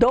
2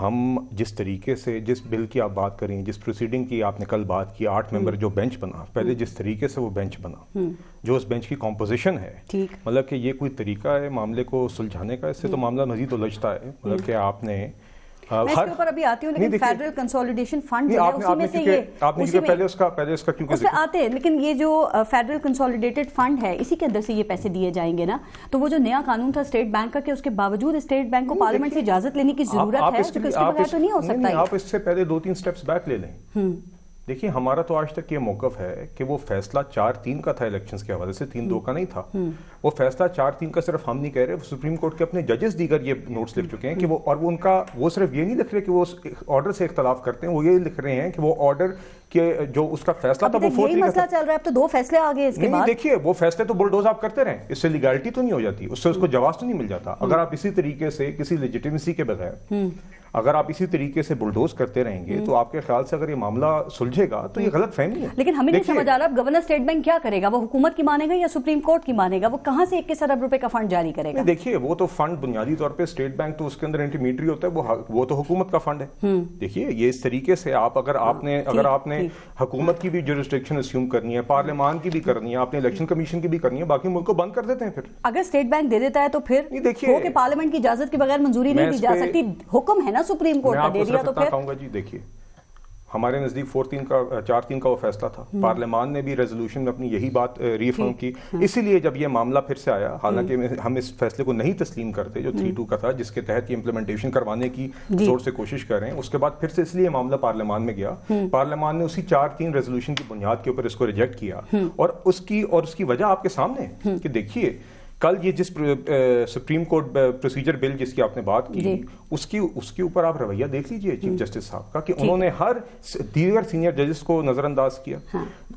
ہم جس طریقے سے جس بل کی آپ بات کریں, جس پروسیڈنگ کی آپ نے کل بات کی, 8 ممبر جو بینچ بنا, پہلے جس طریقے سے وہ بینچ بنا, جو اس بینچ کی کمپوزیشن ہے, مطلب کہ یہ کوئی طریقہ ہے معاملے کو سلجھانے کا؟ اس سے تو معاملہ مزید الجھتا ہے. مطلب کہ آپ نے میں اس کے اوپر ابھی آتی ہوں, لیکن فیڈرل کنسولیڈیشن فنڈ جو ہے اسی میں سے یہ آپ نے پہلے اس کا کیونکہ اس میں آتے ہیں, لیکن یہ جو فیڈرل کنسولیڈیٹڈ فنڈ ہے اسی کے اندر سے یہ پیسے دیے جائیں گے نا. تو وہ جو نیا قانون تھا اسٹیٹ بینک کا کہ اس کے باوجود اسٹیٹ بینک کو پارلیمنٹ سے اجازت لینے کی ضرورت ہے, کیونکہ اس کے بغیر تو نہیں ہو سکتا. آپ اس سے پہلے 2-3 سٹیپس بیک لے لیں. دیکھیے ہمارا تو آج تک یہ موقف ہے کہ وہ فیصلہ 4-3 کا تھا الیکشنز کے حوالے سے, 3-2 کا نہیں تھا. وہ فیصلہ 4-3 کا صرف ہم نہیں کہہ رہے, سپریم کورٹ کے اپنے ججز دیگر یہ نوٹس لکھ چکے ہیں کہ وہ, اور وہ ان کا وہ صرف یہ نہیں لکھ رہے کہ وہ آرڈر سے اختلاف کرتے ہیں, وہ یہ لکھ رہے ہیں کہ وہ آرڈر کہ جو اس کا فیصلہ تھا وہ یہی مسئلہ چل رہا ہے. اب تو 2 فیصلے آ گئے اس کے بعد. دیکھیے وہ فیصلے تو بلڈوز آپ کرتے رہیں, اس سے لیگلٹی تو نہیں ہو جاتی, اس سے اس کو جواز تو نہیں مل جاتا. اگر آپ اسی طریقے سے کسی لیجیٹیمیسی کے بغیر اگر آپ اسی طریقے سے بلڈوز کرتے رہیں گے تو آپ کے خیال سے اگر یہ معاملہ سلجھے گا تو یہ غلط فہمی ہے. لیکن ہمیں نہیں سمجھ آ رہا اب گورنر اسٹیٹ بینک کیا کرے گا, وہ حکومت کی مانے گا یا سپریم کورٹ کی مانے گا, وہ کہاں سے 21 ارب روپے کا فنڈ جاری کرے گا؟ دیکھیے وہ تو فنڈ بنیادی طور پہ اسٹیٹ بینک تو اس کے اندر انٹرمیڈری ہوتا ہے, وہ تو حکومت کا فنڈ ہے. دیکھیے یہ اس طریقے سے اگر آپ نے حکومت کی بھی جورسڈکشن اسیوم کرنی ہے, پارلیمان کی بھی کرنی ہے, آپ نے الیکشن کمیشن کی بھی کرنی ہے, باقی ملک کو بند کر دیتے ہیں. پھر اگر اسٹیٹ بینک دے دیتا ہے تو پھر دیکھیے کہ پارلیمنٹ کی اجازت کے بغیر منظوری نہیں دی جا سکتی, حکم ہے نا سپریم کورٹ کا, دے دیا تو پھر. جی دیکھیے ہمارے نزدیک 4-3 کا وہ فیصلہ تھا, پارلیمان نے بھی ریزولوشن میں اپنی یہی بات ریفرم کی. اسی لیے جب یہ معاملہ پھر سے آیا, حالانکہ ہم اس فیصلے کو نہیں تسلیم کرتے جو 3-2 کا تھا, جس کے تحت یہ امپلیمنٹیشن کروانے کی زور سے کوشش کر رہے ہیں, اس کے بعد پھر سے اس لیے معاملہ پارلیمان میں گیا. پارلیمان نے اسی 4-3 ریزولوشن کی بنیاد کے اوپر اس کو ریجیکٹ کیا, اور اس کی وجہ آپ کے سامنے ہے کہ دیکھیے کل یہ جس سپریم کورٹ پروسیجر بل جس کی آپ نے بات کی, اس کے اوپر آپ رویہ دیکھ لیجئے چیف جسٹس صاحب کا, کہ انہوں نے ہر دیگر سینئر ججز کو نظر انداز کیا,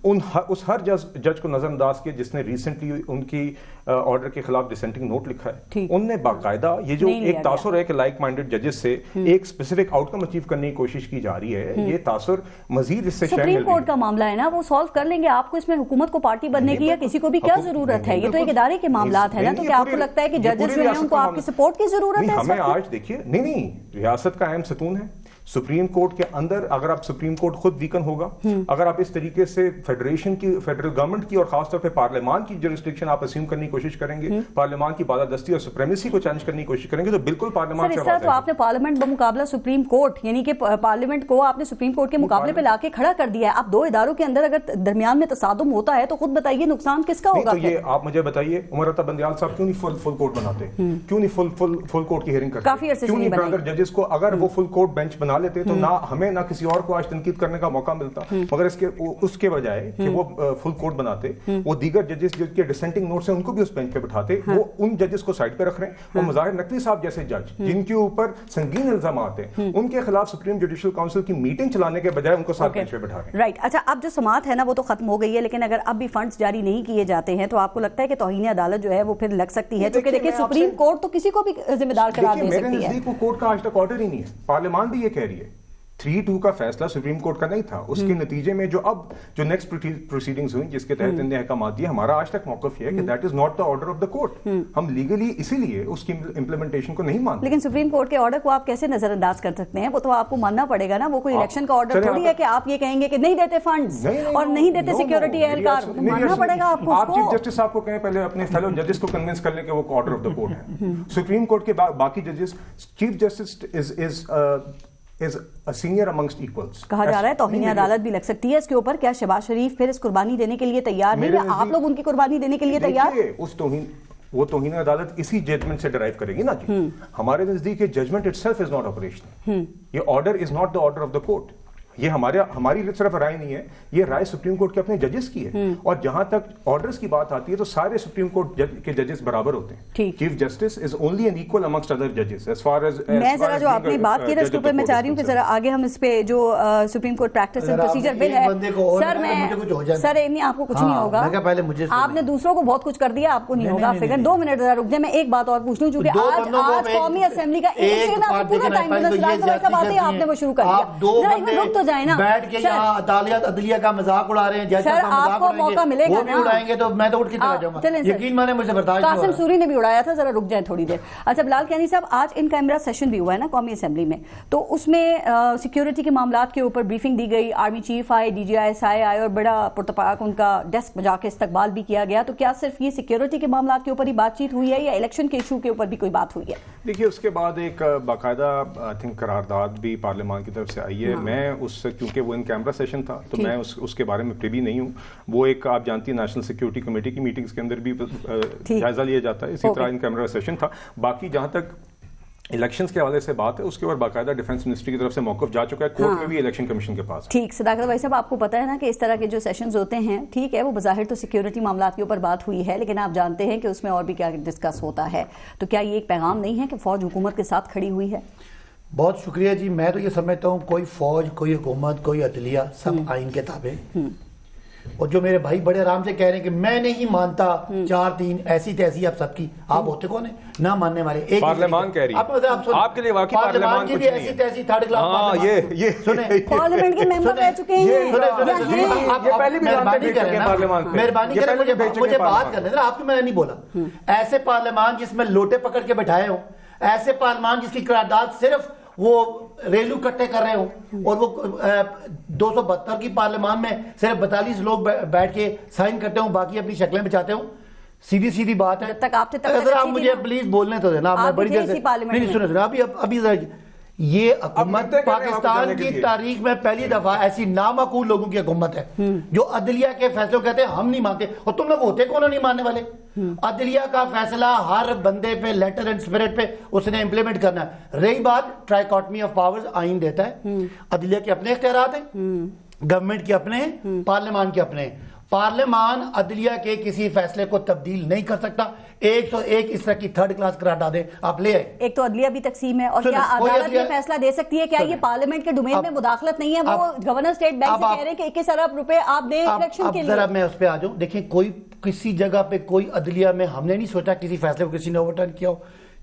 اس ہر جج کو نظر انداز کیا جس نے ریسنٹلی ان کی آرڈر کے خلاف ڈسینٹنگ نوٹ لکھا ہے. ان نے باقاعدہ یہ جو ایک تاثر ہے کہ لائک مائنڈڈ ججز سے ایک اسپیسیفک آؤٹ کم اچیو کرنے کی کوشش کی جا رہی ہے, یہ تاثر مزید اس سے سپریم کورٹ کا معاملہ ہے نا, وہ سالو کر لیں گے. آپ کو اس میں حکومت کو پارٹی بننے کی یا کسی کو بھی کیا ضرورت ہے؟ یہ تو ایک ادارے کے معاملات ہے نا, تو کیا آپ کو لگتا ہے کہ ججز جو ہیں ان کو آپ کی سپورٹ کی ضرورت ہے؟ ہمیں آج دیکھیے نہیں, ریاست کا اہم ستون ہے سپریم کورٹ کے اندر. اگر آپ سپریم کورٹ خود ویکن ہوگا, اگر آپ اس طریقے سے فیڈرل گورنمنٹ کی اور خاص طور پہ پارلیمان کی جورسڈکشن آپ اسیوم کرنے کی کوشش کریں گے, پارلیمان کی بالادستی اور سپریمیسی کو چیلنج کرنے کی کوشش کریں گے, تو بالکل پارلیمان سے اس طرح تو آپ نے پارلیمنٹ بمقابلہ سپریم کورٹ, یعنی کہ پارلیمنٹ کو آپ نے سپریم کورٹ کے مقابلے پہ لا کے کھڑا کر دیا ہے. اب 2 اداروں کے اندر اگر درمیان میں تصادم ہوتا ہے تو خود بتائیے نقصان کس کا ہوگا؟ تو یہ آپ مجھے بتائیے عمر عطا بندیال صاحب کیوں نہیں فل کورٹ بناتے, کیوں نہیں فل کورٹ کی ہیئرنگ کرتے, کافی عرصے سے نہیں برادر ججز کو اگر وہ فل کورٹ بینچ بنا لیتے تو نہ ہمیں نہ کسی اور کو آج تنقید کرنے کا موقع ملتا, مگر اس کے بجائے کہ وہ فل کورٹ بناتے, وہ دیگر ججز جو کے ڈسینٹنگ نوٹس ہیں ان کو بھی اس بینچ پہ بٹھاتے. وہ ان ججز کو سائڈ پہ رکھ رہے ہیں. وہ مظاہر نقوی صاحب جیسے جج جن کے اوپر سنگین الزامات ہیں, ان کے خلاف سپریم جوڈیشل کاؤنسل کی میٹنگ چلانے کے بجائے ان کو ساتھ بینچ پہ بٹھا رہے ہیں. رائٹ, اچھا اب جو سماعت ہے نا وہ تو ختم ہو گئی ہے, لیکن اگر اب بھی فنڈز جاری نہیں کیے جاتے ہیں تو آپ کو لگتا ہے کہ توہین عدالت جو ہے وہ پھر لگ سکتی ہے؟ کیونکہ دیکھیں سپریم کورٹ تو کسی کو بھی ذمہ دار قرار دے سکتی ہے. میرے نزدیک کورٹ کا آج تک آرڈر ہی نہیں ہے, پارلیمان بھی یہ کہہ رہی ہے. 3-2 کا فیصلہ سپریم کورٹ کا نہیں تھا, اس کے نتیجے میں جو نیکسٹ پروسیڈنگز ہوئیں جس کے تحت ان نے احکامات دیے, ہمارا آج تک موقف یہ ہے کہ that is not the order of the court. ہم لیگلی اسی لیے اس کی امپلیمنٹیشن کو نہیں مانتے. لیکن سپریم کورٹ کے آرڈر کو آپ کیسے نظر انداز کر سکتے ہیں؟ وہ تو آپ کو ماننا پڑے گا نا, وہ کوئی الیکشن کا آرڈر تھوڑی ہے کہ آپ یہ کہیں گے کہ نہیں دیتے فنڈز اور نہیں دیتے سیکیورٹی اہلکار, ماننا پڑے گا آپ کو. آپ چیف جسٹس صاحب کو کہیں پہلے اپنے فیلو ججز کو کنونس کر لیں کہ وہ آرڈر آف دا کورٹ ہے. سپریم کورٹ کے باقی ججز, chief justice is a senior amongst equals. کہا جا رہا ہے توہین عدالت بھی لگ سکتی ہے اس کے اوپر. کیا شہباز شریف پھر اس قربانی دینے کے لیے تیار نہیں, یا آپ لوگ ان کی قربانی دینے کے لیے تیار؟ وہ توہین عدالت اسی ججمنٹ سے ڈرائیو کرے گی نا جی. ہمارے نزدیک یہ judgment itself is not operational. یہ order is not the order of the court. یہ ہماری صرف رائے نہیں ہے, یہ رائے سپریم کورٹ کے اپنے ججز کی ہے. اور جہاں تک آرڈرز کی بات آتی ہے تو سارے سپریم کورٹ کے ججز برابر ہوتے ہیں. Chief justice is only an equal amongst other ججز. ایز فار ایز میں ذرا جو آپ نے بات کی نا اس کے اوپر میں چاہ رہی ہوں کہ ذرا آگے ہم اس پہ جو supreme court practice and procedure bill ہے, سر آپ کو کچھ نہیں ہوگا, آپ نے دوسروں کو بہت کچھ کر دیا, آپ کو نہیں ہوگا. فکر 2 منٹ ذرا رک جائیں, میں ایک بات اور پوچھ لوں, چونکہ آج قومی اسمبلی کا ایک سیکنڈ پورا ٹائم آپ نے وہ شروع کر دیا. ذرا ایک منٹ رک تو جائے نا, بیٹھ کے یہاں عدلیہ کا مذاق اڑا رہے ہیں, جیسا آپ کو موقع ملے گا وہ بھی اڑائیں گے تو میں تو اٹھ کے چلا جاؤں گا, یقین مانے مجھے برداشت نہیں ہو رہا. قاسم سوری نے بھی اڑایا تھا, ذرا رک جائیں تھوڑی دیر. اچھا بلال کیانی صاحب, آج ان کیمرہ سیشن بھی ہوا ہے نا قومی اسمبلی میں, تو اس میں سیکیورٹی کے معاملات کے اوپر بریفنگ دی گئی, آرمی چیف آئے, ڈی جی آئی آئے اور بڑا پرتپاک ان کا ڈیسک بجا کے استقبال بھی کیا گیا. تو کیا صرف یہ سیکیورٹی کے معاملات کے اوپر ہی بات چیت ہوئی ہے یا الیکشن کے ایشو کے اوپر بھی کوئی بات ہوئی ہے؟ دیکھیے اس کے بعد ایک باقاعدہ آئی تھنک قرارداد بھی پارلیمان کی طرف سے آئی ہے. میں اس کیونکہ وہ ان کیمرہ سیشن تھا تو میں اس کے بارے میں پریوی نہیں ہوں. وہ ایک آپ جانتی ہیں نیشنل سیکیورٹی کمیٹی کی میٹنگز کے اندر بھی جائزہ لیا جاتا ہے, اسی طرح ان کیمرہ سیشن تھا. باقی جہاں تک الیکشنز کے حوالے سے بات ہے اس کے اوپر باقاعدہ ڈیفنس منسٹری کی طرف سے موقف جا چکا ہے, کورٹ میں بھی الیکشن کمیشن کے پاس. ٹھیک, صداقت بھائی صاحب آپ کو پتا ہے نا کہ اس طرح کے جو سیشنز ہوتے ہیں, ٹھیک ہے وہ بظاہر تو سیکیورٹی معاملات کے اوپر بات ہوئی ہے, لیکن آپ جانتے ہیں کہ اس میں اور بھی کیا ڈسکس ہوتا ہے. تو کیا یہ ایک پیغام نہیں ہے کہ فوج حکومت کے ساتھ کھڑی ہوئی ہے؟ بہت شکریہ جی. میں تو یہ سمجھتا ہوں کوئی فوج, کوئی حکومت, کوئی عدلیہ, سب آئین کے تابع. اور جو میرے بھائی بڑے آرام سے کہہ رہے ہیں کہ میں نہیں مانتا 4-3 ایسی تیسی آپ سب کی, آپ ہوتے کون ہیں نہ ماننے والے؟ پارلیمان کہہ رہی ہے آپ کے لیے واقعی پارلیمان کی بھی ایسی تیسی تھرڈ کلاس یہ سنیں, پارلیمنٹ کے ممبر رہ چکے ہیں. مہربانی کریں مجھے بات کرنے دیں, آپ کو میں نے نہیں بولا. ایسے پارلیمان جس میں لوٹے پکڑ کے بٹھائے ہوں, ایسے پارلیمان جس کی قرارداد صرف وہ ریلو کٹے کر رہے ہوں, اور وہ 272 کی پارلیمان میں صرف 42 لوگ بیٹھ کے سائن کرتے ہوں, باقی اپنی شکلیں بچاتے ہوں. سیدھی بات ہے. اگر آپ مجھے پلیز بولنے تو دینا, میں بڑی دیر سے نہیں سنے ابھی یہ حکومت پاکستان کی تاریخ میں پہلی دفعہ ایسی نامعقول لوگوں کی حکومت ہے جو عدلیہ کے فیصلوں کہتے ہیں ہم نہیں مانتے, اور تم لوگ ہوتے کون نہیں ماننے والے؟ عدلیہ کا فیصلہ ہر بندے پہ لیٹر اینڈ اسپرٹ پہ اس نے امپلیمنٹ کرنا ہے. رہی بات ٹرائیکاٹمی آف پاورز, آئین دیتا ہے, عدلیہ کے اپنے اختیارات ہیں, گورنمنٹ کے اپنے ہیں, پارلیمان کے اپنے ہیں. پارلیمان عدلیہ کے کسی فیصلے کو تبدیل نہیں کر سکتا. 101 اس طرح کی تھرڈ کلاس قراردادیں آپ لے آئے. ایک تو عدلیہ بھی تقسیم ہے, اور کیا عدالت یہ فیصلہ دے سکتی ہے؟ کیا یہ پارلیمنٹ کے ڈومین میں مداخلت نہیں ہے؟ وہ گورنر اسٹیٹ بینک سے کہہ رہے ہیں کہ 21 ارب روپے آپ دیں الیکشن کے لیے. ذرا میں اس پہ آ جاؤں. دیکھیں کوئی کسی جگہ پہ کوئی عدلیہ میں ہم نے نہیں سوچا کسی فیصلے کو کسی نے اوورٹرن کیا ہو.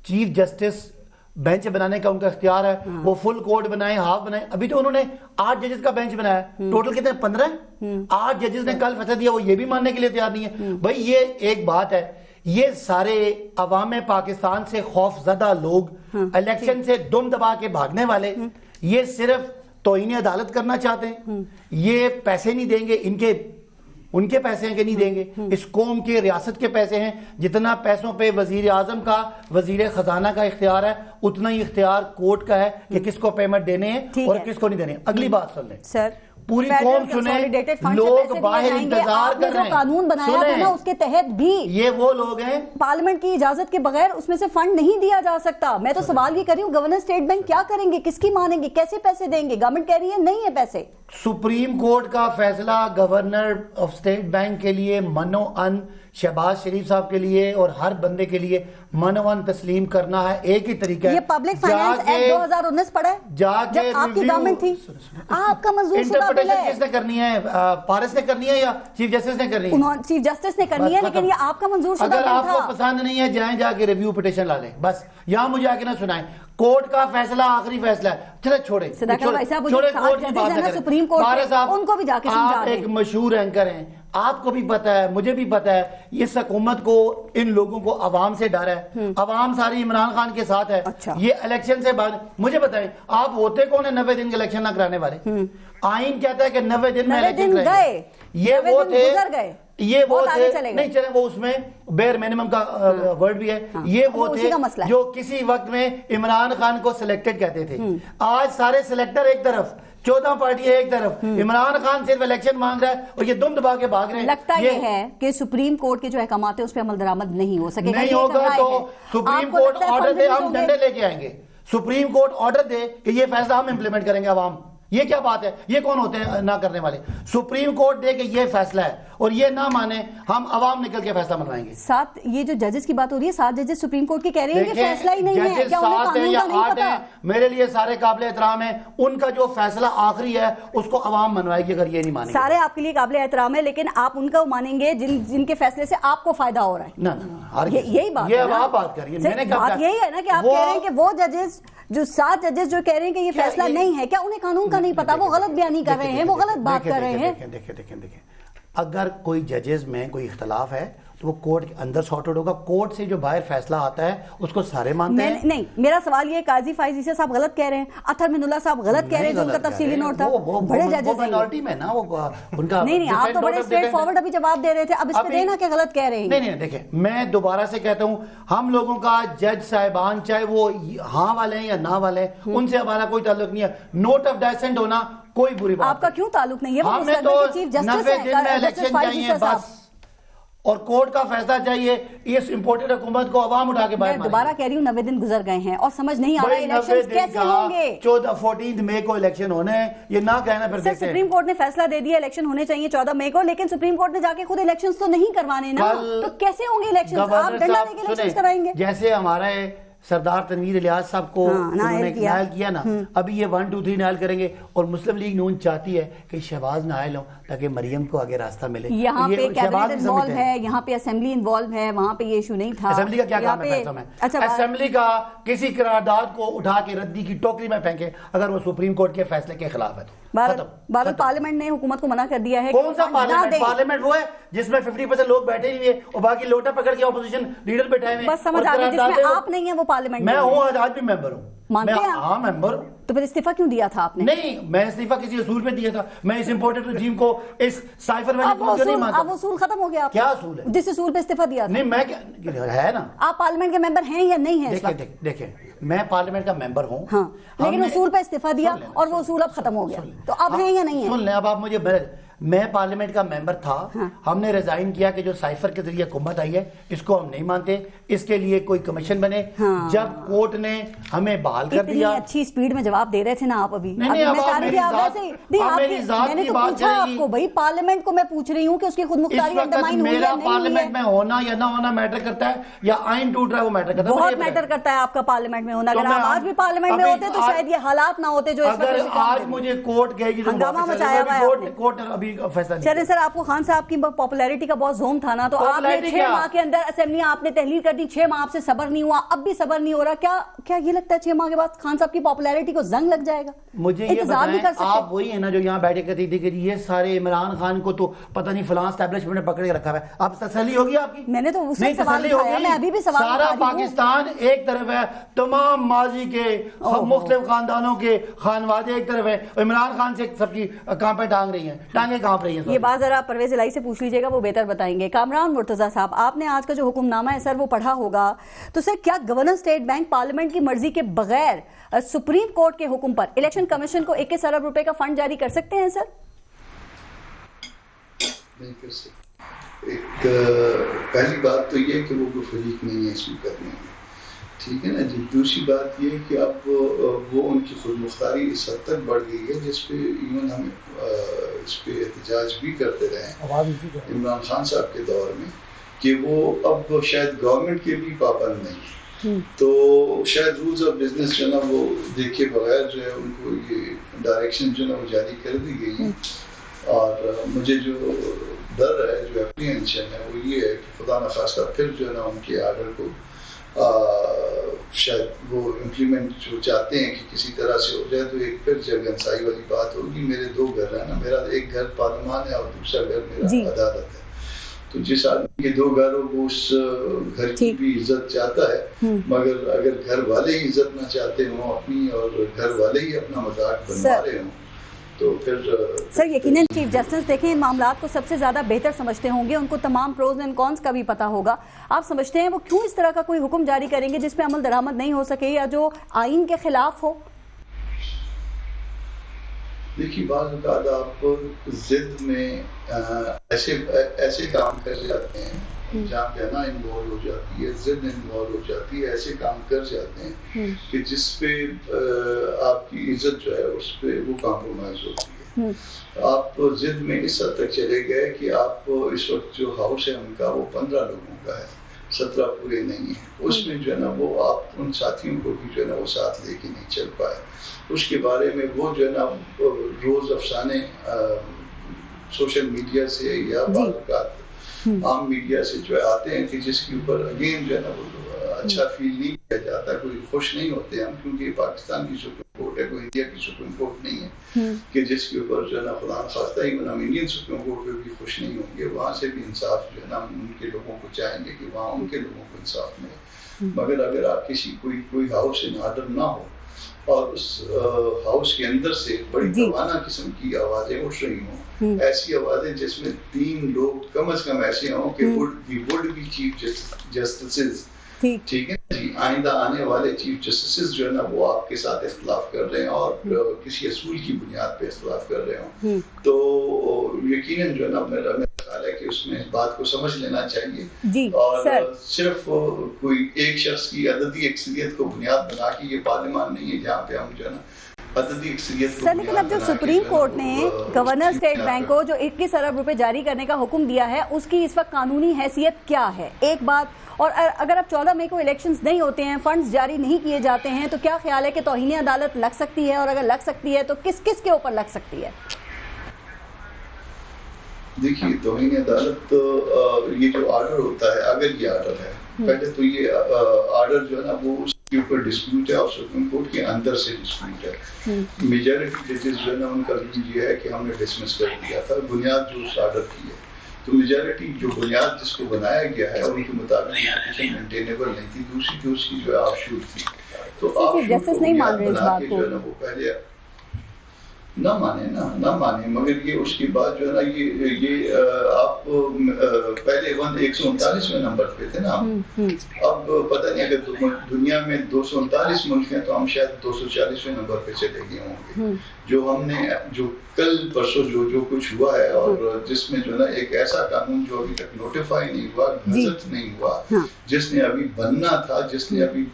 چیف جسٹس بینچ بنانے کا ان کا اختیار ہے, وہ فل کورٹ بنائے, ہاف بنائے. ابھی تو انہوں نے 8 ججز کا بینچ بنایا ہے, ٹوٹل کتنے 15 ہیں. 8 ججز نے کل فیصلہ دیا, وہ یہ بھی ماننے کے لیے تیار نہیں ہے. بھائی یہ ایک بات ہے, یہ سارے عوام پاکستان سے خوف زدہ لوگ, الیکشن سے دم دبا کے بھاگنے والے, یہ صرف توہین عدالت کرنا چاہتے ہیں. یہ پیسے نہیں دیں گے, ان کے پیسے ہیں کہ نہیں دیں گے, اس قوم کے ریاست کے پیسے ہیں. جتنا پیسوں پہ وزیر اعظم کا, وزیر خزانہ کا اختیار ہے, اتنا ہی اختیار کورٹ کا ہے کہ کس کو پیمنٹ دینے ہیں اور کس کو نہیں دینے. اگلی بات سن لیں سر, پوری قوم سنیں, لوگ باہر انتظار کر رہے ہیں. قانون بنایا تھا نا اس کے تحت بھی یہ وہ لوگ ہیں, پارلیمنٹ کی اجازت کے بغیر اس میں سے فنڈ نہیں دیا جا سکتا. میں تو سوال یہ کر رہی ہوں, گورنر اسٹیٹ بینک کیا کریں گے, کس کی مانیں گے, کیسے پیسے دیں گے؟ گورنمنٹ کہہ رہی ہے نہیں ہے پیسے. سپریم کورٹ کا فیصلہ گورنر آف اسٹیٹ بینک کے لیے منو ان, شہباز شریف صاحب کے لیے اور ہر بندے کے لیے منو ان تسلیم کرنا ہے. ایک ہی طریقہ ہے. یہ پبلک فائنانس ایکٹ 2019 پڑھا ہے جب آپ کی گورنمنٹ تھی, آپ کا منظور شدہ بل ہے. کس نے کرنی ہے, پارس نے کرنی ہے یا چیف جسٹس نے کرنی ہے؟ چیف جسٹس نے کرنی ہے, لیکن یہ آپ کا منظور شدہ بل تھا. اگر آپ کو پسند نہیں ہے جائیں جا کے ریویو پٹیشن لا لیں, بس یہاں مجھے آ کے نہ سنائیں. کورٹ کا فیصلہ آخری فیصلہ ہے, چلے چھوڑے کورٹ کی بات نہ سپریم کورٹ ان کو بھی جا کے سمجھا آپ ایک مشہور اینکر ہیں, آپ کو بھی پتا ہے, مجھے بھی پتا ہے, اس حکومت کو, ان لوگوں کو عوام سے ڈر ہے. عوام ساری عمران خان کے ساتھ ہے. یہ الیکشن سے بعد مجھے بتائیں آپ ہوتے کون ہیں 90 دن کے الیکشن نہ کرانے والے؟ آئین کہتا ہے کہ 90 دن میں الیکشن گئے, یہ وہ تھے, یہ وہ تھے نہیں چلیں, وہ اس میں بیئر منیمم کا ورڈ بھی ہے. یہ وہ تھے جو کسی وقت میں عمران خان کو سلیکٹڈ کہتے تھے. آج سارے سلیکٹر ایک طرف, 14 پارٹی ہے ایک طرف, عمران خان صرف الیکشن مانگ رہا ہے اور یہ دم دبا کے بھاگ رہے ہیں. لگتا یہ ہے کہ سپریم کورٹ کے جو احکامات ہیں اس پہ عمل درآمد نہیں ہو سکے گا. نہیں ہوگا تو سپریم کورٹ آرڈر دے, ہم ڈنڈے لے کے آئیں گے. سپریم کورٹ آرڈر دے کہ یہ فیصلہ ہم امپلیمنٹ کریں گے. عوام, یہ کیا بات ہے, یہ کون ہوتے ہیں نہ کرنے والے؟ سپریم کورٹ دے کہ یہ فیصلہ ہے اور یہ نہ مانے, ہم عوام نکل کے فیصلہ منوائیں گے. 7 یہ جو ججز کی بات ہو رہی ہے, 7 ججز سپریم کورٹ کے کہہ رہے ہیں کہ فیصلہ ہی نہیں ہے. کیا انہیں قانون کا نہیں پتا؟ میرے لیے سارے قابل احترام ہیں, ان کا جو فیصلہ آخری ہے اس کو عوام منوائے گی. اگر یہ نہیں مانیں گے, سارے آپ کے لیے قابل احترام ہے, لیکن آپ ان کا مانیں گے جن کے فیصلے سے آپ کو فائدہ ہو رہا ہے. یہی بات, یہ آپ بات کر رہی ہیں, بات یہی ہے نا کہ آپ کہہ رہے ہیں کہ وہ ججز جو 7 ججز جو کہہ رہے ہیں کہ یہ فیصلہ نہیں ہے، کیا انہیں قانون کا نہیں پتا؟ وہ غلط بیانی کر رہے ہیں، وہ غلط بات کر رہے ہیں. دیکھیں اگر کوئی ججز میں کوئی اختلاف ہے تو وہ کورٹ کے اندر سارٹ آؤٹ ہوگا. کورٹ سے جو باہر فیصلہ آتا ہے اس کو سارے مانتے ہیں. نہیں، میرا سوال یہ، قاضی فائز عیسی صاحب غلط کہہ رہے ہیں، اطہر من اللہ صاحب غلط کہہ رہے ہیں، جو ان کا تفصیلی نوٹ تھا. بڑے ججز ہیں مائنورٹی میں نا، وہ ان کا نہیں، آپ تو بڑے اسٹریٹ فارورڈ ابھی جواب دے رہے تھے، اب اس پہ دینا کہ غلط کہہ رہے ہیں. نہیں، دیکھیں میں دوبارہ سے کہتا ہوں، ہم لوگوں کا جج صاحبان چاہے وہ ہاں والے ہیں یا نہ والے ہیں، ان سے ہمارا کوئی تعلق نہیں ہے. نوٹ آف ڈیسنٹ ہونا کوئی بری بات. آپ کا کیوں تعلق نہیں ہے؟ وہ ہمیں تو 90 دن میں الیکشن چاہیے بس، اور کورٹ کا فیصلہ چاہیے. اس امپورٹڈ حکومت کو عوام اٹھا کے باہر. میں دوبارہ کہہ رہی ہوں 90 دن گزر گئے ہیں اور سمجھ نہیں آ رہا الیکشن کیسے ہوں گے. 14 مئی کو الیکشن ہونے ہیں، یہ نہ کہنا پھر دیکھتے ہیں. سپریم کورٹ نے فیصلہ دے دیا الیکشن ہونے چاہیے 14 مئی کو، لیکن سپریم کورٹ نے جا کے خود الیکشنز تو نہیں کروانے نا، تو کیسے ہوں گے الیکشنز؟ آپ ڈنڈا دے کے الیکشنز کرائیں گے. جیسے ہمارے سردار تنویر الیاس صاحب کو نائل کیا نا، ابھی یہ 1 2 3 نائل کریں گے. اور مسلم لیگ نون چاہتی ہے کہ شہباز نائل ہوں تاکہ مریم کو آگے راستہ ملے. یہاں پہ کیبنٹ انوالو ہے، یہاں پہ اسمبلی انوالو ہے، وہاں پہ یہ ایشو نہیں تھا. اسمبلی کا کیا کام ہے؟ اسمبلی کا کسی قرارداد کو اٹھا کے ردی کی ٹوکری میں پھینکے اگر وہ سپریم کورٹ کے فیصلے کے خلاف ہے. بہرحال پارلیمنٹ نے حکومت کو منع کر دیا ہے. کون سا پارلیمنٹ؟ پارلیمنٹ وہ ہے جس میں 50% لوگ بیٹھے ہوئے اور باقی لوٹا پکڑ کے اپوزیشن لیڈر بیٹھے ہوئے. بس سمجھ آ گئی، جس میں آپ نہیں ہیں وہ پارلیمنٹ میں ہوں، آج بھی ممبر ہوں. مانتے ہیں؟ ہاں ممبر ہوں. تو پھر استعفیٰ کیوں دیا تھا آپ نے؟ نہیں، میں استعفیٰ کسی اصول پہ دیا تھا. میں اس امپورٹڈ رجیم کو، اس سائفر میں نہیں مانتا. اب اصول ختم ہو گیا. کیا اصول ہے جس اصول پہ استعفیٰ دیا تھا؟ نہیں، میں ہے نا. آپ پارلیمنٹ کے ممبر ہیں یا نہیں ہیں؟ دیکھیں میں پارلیمنٹ کا ممبر ہوں، ہاں، لیکن اصول پہ استعفیٰ دیا اور وہ اصول اب ختم ہو گیا، تو اب ہیں یا نہیں ہیں؟ سن لیں، اب آپ مجھے، میں پارلیمنٹ کا ممبر تھا، ہم نے ریزائن کیا کہ جو سائفر کے ذریعے حکومت آئی ہے اس کو ہم نہیں مانتے، اس کے لیے کوئی کمیشن بنے. جب کورٹ نے ہمیں بحال کر دیا. اتنی اچھی سپیڈ میں جواب دے رہے تھے نا آپ ابھی. میں نے تو پوچھا آپ کو، بھائی پارلیمنٹ کو میں پوچھ رہی ہوں کہ اس کی خود مختاری انڈرمائن ہوئی ہے میرا پارلیمنٹ میں ہونا یا نہ ہونا میٹر کرتا ہے، یا آئین ٹوٹ رہا ہے وہ میٹر کرتا ہے؟ بہت میٹر کرتا ہے آپ کا پارلیمنٹ میں ہونا. اگر آپ آج بھی پارلیمنٹ میں ہوتے تو شاید یہ حالات نہ ہوتے جو اس وقت. اگر آج مجھے کورٹ کہے گی، ہنگامہ مچایا ہوا ہے کورٹ ابھی فیصلہ نہیں. سر آپ کو خان صاحب کی پاپولیرٹی کا بہت زوم تھا نا، تو آپ نے 6 ماہ کے اندر اسمبلی آپ نے تحلیل کر دی، 6 ماہ آپ سے صبر نہیں ہوا، اب بھی صبر نہیں ہو رہا. کیا یہ لگتا ہے 6 ماہ کے بعد خان صاحب کی پاپولیرٹی کو زنگ لگ جائے گا؟ مجھے یہ بتائیں، آپ وہی ہیں نا جو یہاں بیٹھے کہتی تھی کہ یہ سارے عمران خان کو تو پتہ نہیں فلاں اسٹیبلشمنٹ نے پکڑ کے رکھا ہے. آپ تسلی ہوگی آپ کی؟ میں نے تو اس وقت سوال اٹھایا، میں ابھی بھی سوال اٹھا رہی ہوں. سارا پاکستان ایک طرف ہے، تمام ماضی کے مختلف خاندانوں کے خانوادے ایک طرف ہے، عمران خان سے سب کی کانپیں ٹانگ رہی ہیں، ٹانگیں کانپ رہی ہیں. یہ بات ذرا پرویز الہی سے پوچھ لیجیے گا، وہ بہتر بتائیں گے. کامران مرتضیٰ صاحب، آپ نے آج کا جو حکم نامہ ہے سر وہ پڑھا ہوگا، تو سر کیا گورنر اسٹیٹ بینک پارلیمنٹ کی مرضی کے بغیر سپریم کورٹ کے حکم پر الیکشن کمیشن کو 21 ارب روپے کا فنڈ جاری کر سکتے ہیں سر؟ نہیں کر سکتے. ایک پہلی بات تو یہ کہ وہ کوئی فریق نہیں ہے اس میں کرنے میں، ٹھیک ہے نا جی. دوسری بات یہ کہ اب وہ ان کی خود مختاری اس حد تک بڑھ گئی ہے جس پہ ایون ہم اس پہ احتجاج بھی کرتے رہے عمران خان صاحب کے دور میں کہ وہ اب شاید گورنمنٹ کے بھی پابند نہیں ہے. تو شاید رولز آف بزنس جو ہے نا وہ دیکھے بغیر جو ہے ان کو یہ ڈائریکشن جو ہے نا وہ جاری کر دی گئی ہے. اور مجھے جو ڈر ہے، جو اپریہنشن ہے، وہ یہ ہے کہ خدا نخواستہ پھر جو ہے نا ان کے آرڈر کو شاید وہ امپلیمنٹ جو چاہتے ہیں کہ کسی طرح سے ہو جائے، تو ایک پھر جگ انسائی والی بات ہوگی. میرے 2 گھر ہیں نا، میرا ایک گھر پارلیمان ہے اور دوسرا گھر میرا عدالت ہے. تو جس آدمی کے 2 گھر ہو وہ اس گھر کی بھی عزت چاہتا ہے، مگر اگر گھر والے ہی عزت نہ چاہتے ہوں اپنی، اور گھر والے ہی اپنا مذاق بنوا رہے ہوں، تو پھر سر یقیناً چیف جسٹس دیکھیں ان معاملات کو سب سے زیادہ بہتر سمجھتے ہوں گے، ان کو تمام پروز اینڈ کونس کا بھی پتا ہوگا. آپ سمجھتے ہیں وہ کیوں اس طرح کا کوئی حکم جاری کریں گے جس پہ عمل درآمد نہیں ہو سکے یا جو آئین کے خلاف ہو؟ دیکھیے، بعض اوقات آپ ضد میں ایسے کام کر جاتے ہیں جہاں پہ نا انوالو ہو جاتی ہے، ضد انوالو ہو جاتی ہے، ایسے کام کر جاتے ہیں کہ جس پہ آپ کی عزت جو ہے اس پہ وہ کمپرومائز ہوتی ہے. آپ ضد میں اس حد تک چلے گئے کہ آپ اس وقت جو ہاؤس ہے ان کا وہ 15 لوگوں کا ہے، 17 پورے نہیں ہیں. اس میں جو ہے نا وہ آپ ان ساتھیوں کو بھی جو ہے نا وہ ساتھ لے کے نہیں چل پائے. اس کے بارے میں وہ جو ہے نا روز افسانے سوشل میڈیا سے یا بعض اوقات عام میڈیا سے جو ہے آتے ہیں کہ جس کے اوپر اگین جو ہے نا وہ اچھا فیل نہیں کیا جاتا, کوئی خوش نہیں ہوتے ہم, کیونکہ پاکستان کی سپریم کورٹ ہے, کوئی انڈیا کی سپریم کورٹ نہیں ہے کہ جس کے اوپر جو ہے نا خدا نخواستہ ہی ہم انڈین سپریم کورٹ پہ بھی خوش نہیں ہوں گے. وہاں سے بھی انصاف جو ہے نا ان کے لوگوں کو چاہیں گے کہ وہاں ان کے لوگوں کو انصاف ملے. مگر اگر آپ کسی کوئی ہاؤس ان آرڈر نہ ہو اور اس ہاؤس کے اندر سے بڑی توانا قسم کی آوازیں اٹھ رہی ہوں, ایسی آوازیں جس میں 3 لوگ کم از کم ایسے ہوں کہ would be چیف جسٹسز, ٹھیک ہے جی, آئندہ آنے والے چیف جسٹسز جو ہے نا وہ آپ کے ساتھ اختلاف کر رہے ہیں اور کسی اصول کی بنیاد پہ اختلاف کر رہے ہوں, تو یقیناً جو ہے نا میرا خیال ہے کہ اس میں اس بات کو سمجھ لینا چاہیے. اور صرف کوئی ایک شخص کی عددی اکثریت کو بنیاد بنا کے یہ پارلیمان نہیں ہے جہاں پہ ہم جو ہے نا سر, لیکن اب جو سپریم کورٹ نے گورنر اسٹیٹ بینک کو جو 21 ارب روپے جاری کرنے کا حکم دیا ہے, اس کی اس وقت قانونی حیثیت کیا ہے, ایک بات. اور اگر اب 14 مئی کو الیکشنز نہیں ہوتے ہیں, فنڈز جاری نہیں کیے جاتے ہیں, تو کیا خیال ہے کہ توہین عدالت لگ سکتی ہے, اور اگر لگ سکتی ہے تو کس کس کے اوپر لگ سکتی ہے؟ دیکھیے توہین عدالت یہ جو آرڈر ہوتا ہے, اگر یہ آرڈر ہے, پہلے تو یہ آرڈر جو ہے نا وہ اس کے اوپر ڈسپیوٹ ہے اور سپریم کورٹ کے اندر سے ڈسپیوٹ ہے. میجورٹی ججز جو ہے نا ان کا یہ ہے کہ ہم نے ڈسمس کر دیا تھا بنیاد جو اس آرڈر کی ہے, تو میجورٹی جو بنیاد جس کو بنایا گیا ہے ان کے مطابق مینٹینیبل نہیں تھی. دوسری جو اس کی جو ہے آف شوٹ تھی, تو آف شوٹ بنا کے جو ہے نا وہ پہلے نہ مانے مگر یہ اس کے بعد جو ہے نا یہ آپ پہلے 139ویں نمبر پہ تھے نا, اب پتہ نہیں اگر دنیا میں 239 ملک ہیں تو ہم شاید 240ویں نمبر پہ چلے گئے ہوں گے. جو ہم نے جو کل پرسوں جو کچھ ہوا ہے, اور جس میں جو ہے نا ایک ایسا قانون جو ابھی تک نوٹیفائی نہیں ہوا, گزٹ نہیں ہوا, جس نے ابھی بننا تھا, جس نے ابھی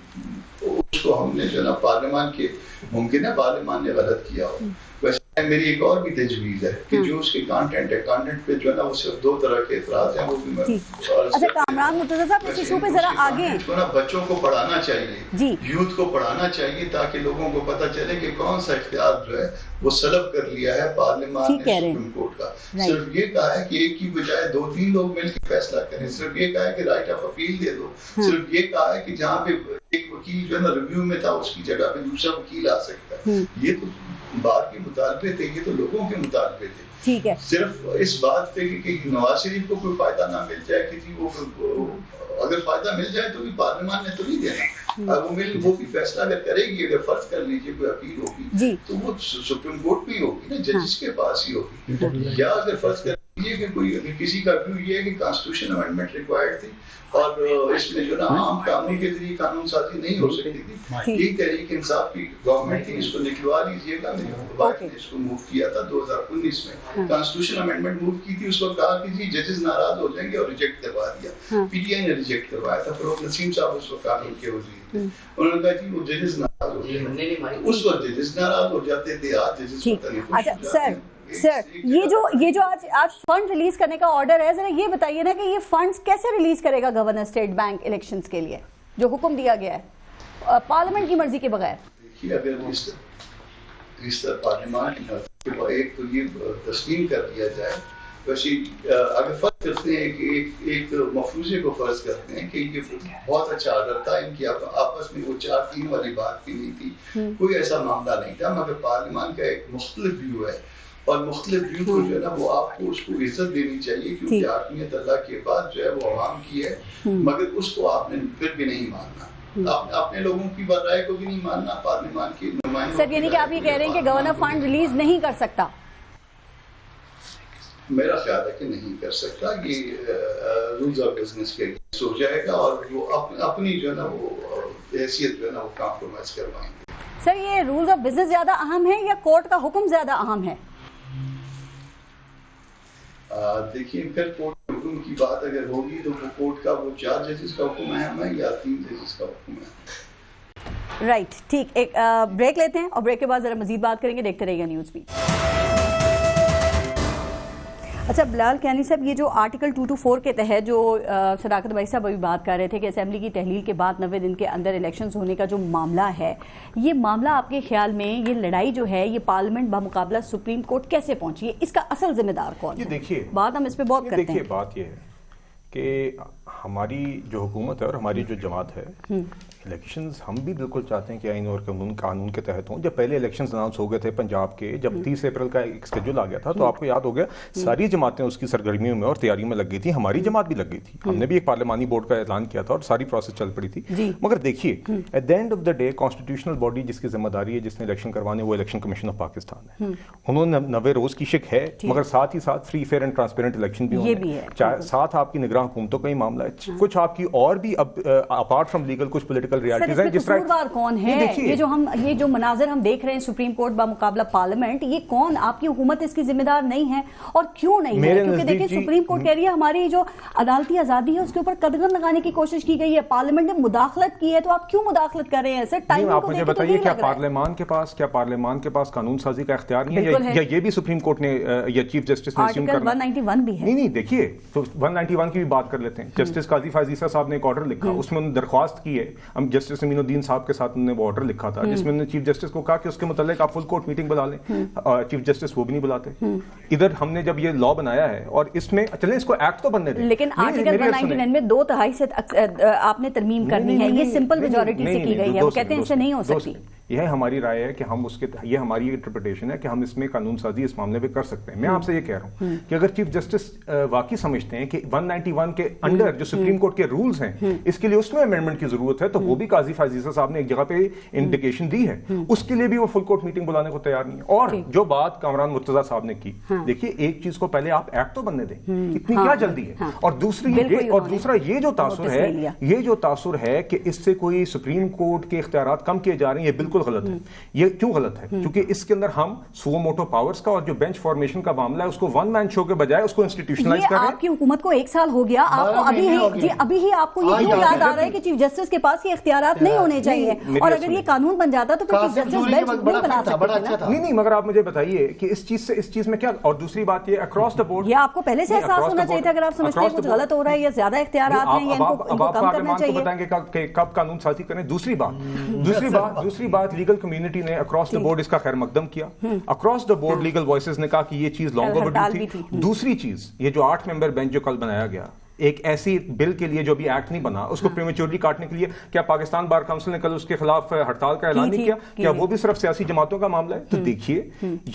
اس کو ہم نے جو ہے نا پارلیمان کے, ممکن ہے پارلیمان نے غلط کیا ہو. ویسے میری ایک اور بھی تجویز ہے کہ جو اس کے کانٹینٹ ہے, کانٹینٹ پہ جو ہے نا وہ صرف 2 طرح کے اعتراض ہیں, وہ بھی میں اچھا کامران مرتضیٰ صاحب اس ایشو پہ ذرا آگے بچوں کو پڑھانا چاہیے, یوتھ کو پڑھانا چاہیے, تاکہ لوگوں کو پتہ چلے کہ کون سا اختیار جو ہے وہ سلب کر لیا ہے پارلیمان نے سپریم کورٹ کا. صرف یہ کہا ہے کہ ایک کی بجائے 2-3 لوگ مل کے فیصلہ کریں, صرف یہ کہا ہے کہ رائٹ آف اپیل دے دو, صرف یہ کہا ہے کہ جہاں پہ ایک وکیل جو ہے نا ریویو میں تھا اس کی جگہ پہ دوسرا وکیل آ سکتا ہے. یہ تو بار کے مطالبے تھے, یہ تو لوگوں کے مطالبے تھے. صرف اس بات پہ کہ نواز شریف کو کوئی فائدہ نہ مل جائے کہ جی وہ اگر فائدہ مل جائے تو بھی پارلیمان نے تو نہیں دینا, وہ بھی فیصلہ اگر کرے گی, اگر فرض کر لیجیے کوئی اپیل ہوگی تو وہ سپریم کورٹ بھی ہوگی نا, ججز کے پاس ہی ہوگی. یا اگر فرض کر لیجیے کہ کوئی کسی کا ویو یہ ہے کہ کانسٹیٹیوشن امینڈمنٹ ریکوائرڈ تھی اور اس میں جو نا عام قانون کے ذریعے قانون سازی نہیں ہو سکتی تھی, یہی تحریک انصاف کی گورنمنٹ تھی, اس کو نکلوا لیجیے گا. وائس نے اس کو موو کیا تھا 2019 میں, کانسٹیٹیوشن امینڈمنٹ موو کی تھی, اس وقت کہا کہ جی ججز ناراض ہو جائیں گے اور ریجیکٹ کروا دیا. پی ٹی آئی نے ریجیکٹ کروایا تھا, فروغ نسیم صاحب اس وقت قانون کے وزیر تھے, انہوں نے کہا جی وہ ججز ناراض ہو جائیں, اس وقت ججز ناراض ہو جاتے تھے, آج ججز پتہ نہیں خوش ہو جاتے ہیں. سر یہ جو آج فنڈ ریلیز کرنے کا آرڈر ہے, ذرا یہ بتائیے نا کہ یہ فنڈز کیسے ریلیز کرے گا گورنر اسٹیٹ بینک الیکشنز کے لیے جو حکم دیا گیا ہے پارلیمنٹ کی مرضی کے بغیر؟ دیکھیے اگر اس طرح پارلیمان کی مرضی کے بغیر تو یہ تسلیم کر دیا جائے. ویسے اگر فرض کرتے ہیں کہ ایک مفروضے کو فرض کرتے ہیں کہ یہ بہت اچھا آرڈر تھا, ان کی آپس میں وہ 4-3 والی بات بھی نہیں تھی, کوئی ایسا معاملہ نہیں تھا, مگر پارلیمان کا ایک مختلف ویو ہے, اور مختلف ویو کو جو ہے نا وہ آپ کو اس کو عزت دینی چاہیے, کیونکہ حاکمیت اللہ کے بعد جو ہے وہ عوام کی ہے, مگر اس کو آپ نے پھر بھی نہیں ماننا, اپنے لوگوں کی رائے کو بھی نہیں ماننا, پارلیمان کی نمائندوں. سر یعنی کہ آپ یہ کہہ رہے ہیں کہ گورنر فنڈ ریلیز نہیں کر سکتا؟ میرا خیال ہے کہ نہیں کر سکتا, یہ رولز آف بزنس کے اگینسٹ ہو جائے گا, اور وہ اپنی جو ہے نا وہ حیثیت جو ہے نا وہ کمپرومائز کروائیں گے. سر یہ رولز آف بزنس زیادہ اہم ہے یا کورٹ کا حکم زیادہ اہم ہے؟ دیکھیے پھر کورٹ کے حکم کی بات اگر ہوگی تو وہ کورٹ کا وہ 4 ججز کا حکم اہم ہے یا 3 ججز کا حکم ہے. رائٹ, ٹھیک, ایک بریک لیتے ہیں اور بریک کے بعد ذرا مزید بات کریں گے, دیکھتے رہیے گا نیوز بھی. اچھا بلال کیانی صاحب, یہ جو آرٹیکل 224 کے تحت جو صداقت بھائی صاحب ابھی بات کر رہے تھے کہ اسمبلی کی تحلیل کے بعد 90 دن کے اندر الیکشنز ہونے کا جو معاملہ ہے, یہ معاملہ آپ کے خیال میں یہ لڑائی جو ہے یہ پارلیمنٹ بمقابلہ سپریم کورٹ کیسے پہنچی ہے, اس کا اصل ذمہ دار کون ہے؟ دیکھیے بات ہم اس پہ بہت کرتے ہیں. دیکھیے بات یہ ہے کہ ہماری جو حکومت ہے اور ہماری جو جماعت ہے، الیکشنز ہم بھی بالکل چاہتے ہیں کہ آئین اور قانون کے تحت ہوں. جب پہلے الیکشنز اناؤنس ہو گئے تھے پنجاب کے، جب 30 اپریل کا ایک اسکیڈول آ گیا تھا، تو آپ کو یاد ہو گیا ساری جماعتیں اس کی سرگرمیوں میں اور تیاری میں لگ گئی تھیں. ہماری جماعت بھی لگ گئی تھی، ہم نے بھی ایک پارلیمانی بورڈ کا اعلان کیا تھا اور ساری پروسیس چل پڑی تھی. مگر دیکھیے at the end of the day constitutional body جس کی ذمہ داری ہے، جس نے الیکشن کروانے، وہ الیکشن کمیشن آف پاکستان ہے. انہوں نے 90 روز کی شک ہے، مگر ساتھ ہی ساتھ free fair and transparent election بھی ہونے، ساتھ آپ کی نگراں حکومتوں کا ہی معاملہ ہے، کچھ آپ کی اور بھی اپارٹ فرام لیگل کچھ پولیٹیکل ریالٹیز ہیں. جس طرح کون ہے یہ جو مناظر ہم دیکھ رہے ہیں سپریم کورٹ بمقابلہ پارلیمنٹ، یہ کون؟ آپ کی حکومت اس کی ذمہ دار نہیں ہے، اور کیوں نہیں ہے؟ کیونکہ دیکھیں سپریم کورٹ کہہ رہی ہے ہماری جو عدالتی آزادی ہے اس کے اوپر قدغن لگانے کی کوشش کی گئی ہے، پارلیمنٹ نے مداخلت کی ہے، تو آپ کیوں مداخلت کر رہے ہیں سر؟ ٹائم آپ مجھے بتائیے کیا پارلیمان کے پاس قانون سازی کا اختیار نہیں ہے، یا یہ بھی سپریم کورٹ نے یا چیف جسٹس نے اسیوم کرنا؟ 191 بھی ہے. نہیں دیکھیے تو 191 کی بھی بات کر لیتے ہیں. جسٹس قاضی فائزیسا صاحب نے ایک آرڈر لکھا، اس میں انہوں نے درخواست کی ہے، ہم جسٹس امین الدین صاحب کے ساتھ انہوں نے وہ آرڈر لکھا تھا جس میں انہوں نے چیف جسٹس کو کہا کہ اس کے متعلق آپ فل کورٹ میٹنگ بلا لیں. چیف جسٹس وہ بھی نہیں بلاتے. ادھر ہم نے جب یہ لا بنایا ہے اور اس میں چلیں اس کو ایکٹ تو بننے دیں، لیکن آرٹیکل 199 میں 2/3 سے آپ نے ترمیم کرنی ہے، یہ سمپل میجورٹی سے کی گئی ہے، وہ کہتے ہیں اس سے نہیں ہو سکتی. یہ ہماری رائے ہے کہ ہم اس کے، یہ ہماری انٹرپریٹیشن ہے کہ ہم اس میں قانون سازی اس معاملے پہ کر سکتے ہیں. میں آپ سے یہ کہہ رہا ہوں کہ اگر چیف جسٹس واقعی سمجھتے ہیں کہ 191 کے انڈر جو سپریم کورٹ کے رولز ہیں اس کے لیے اس میں امینڈمنٹ کی ضرورت ہے، تو وہ بھی قاضی فائزیسا صاحب نے ایک جگہ پہ انڈیکیشن دی ہے، اس کے لیے بھی وہ فل کورٹ میٹنگ بلانے کو تیار نہیں ہے. اور جو بات کامران مرتضیٰ صاحب نے کی، دیکھیے ایک چیز کو پہلے آپ ایکٹ تو بننے دیں، اتنی کیا جلدی ہے؟ اور دوسرا یہ جو تاثر ہے کہ اس سے کوئی سپریم کورٹ کے اختیارات کم کیے جا رہے ہیں، یہ بالکل غلط ہے. یہ کیوں غلط ہے؟ کیونکہ اس کے اندر ہم سو موٹو پاورز کا اور جو بینچ فارمیشن کا معاملہ ہے اس کو ون مین شو کے بجائے اس کو انسٹیٹیوشنلائز کر رہے ہیں. آپ کی حکومت کو 1 سال ہو گیا، آپ کو ابھی ہی آپ کو یہ کیوں یاد آ رہا ہے کہ چیف جسٹس کے پاس یہ اختیارات نہیں ہونے چاہیے؟ اور اگر یہ قانون بن جاتا تو پھر چیف جسٹس بینچ نہیں بنا سکتے. نہیں مگر آپ مجھے بتائیے کہ اس چیز میں کیا. اور دوسری بات یہ اکراس دا بورڈ، یہ آپ کو پہلے سے احساس ہونا چاہیے تھا اگر آپ سمجھتے ہیں کچھ غلط ہو رہا ہے یا زیادہ اختیارات ہیں یا ان کو کم کرنا چاہیے. بتائیں گے کہ کب قانون سازی کریں. دوسری بات لیگل کمیونٹی نے اکراس دا بورڈ اس کا خیر مقدم کیا. Across the board legal voices نے کہا کہ یہ چیز لانگ اوورڈیو تھی. دوسری چیز یہ جو 8 ممبر بینچ جو کل بنایا گیا ایک ایسی بل کے لیے جو بھی ایکٹ نہیں بنا اس کو پریمیچورلی کاٹنے کے لیے، کیا پاکستان بار کونسل نے کل اس کے خلاف ہڑتال کا اعلان نہیں کیا؟ کیا وہ بھی صرف سیاسی جماعتوں کا معاملہ ہے؟ تو دیکھیے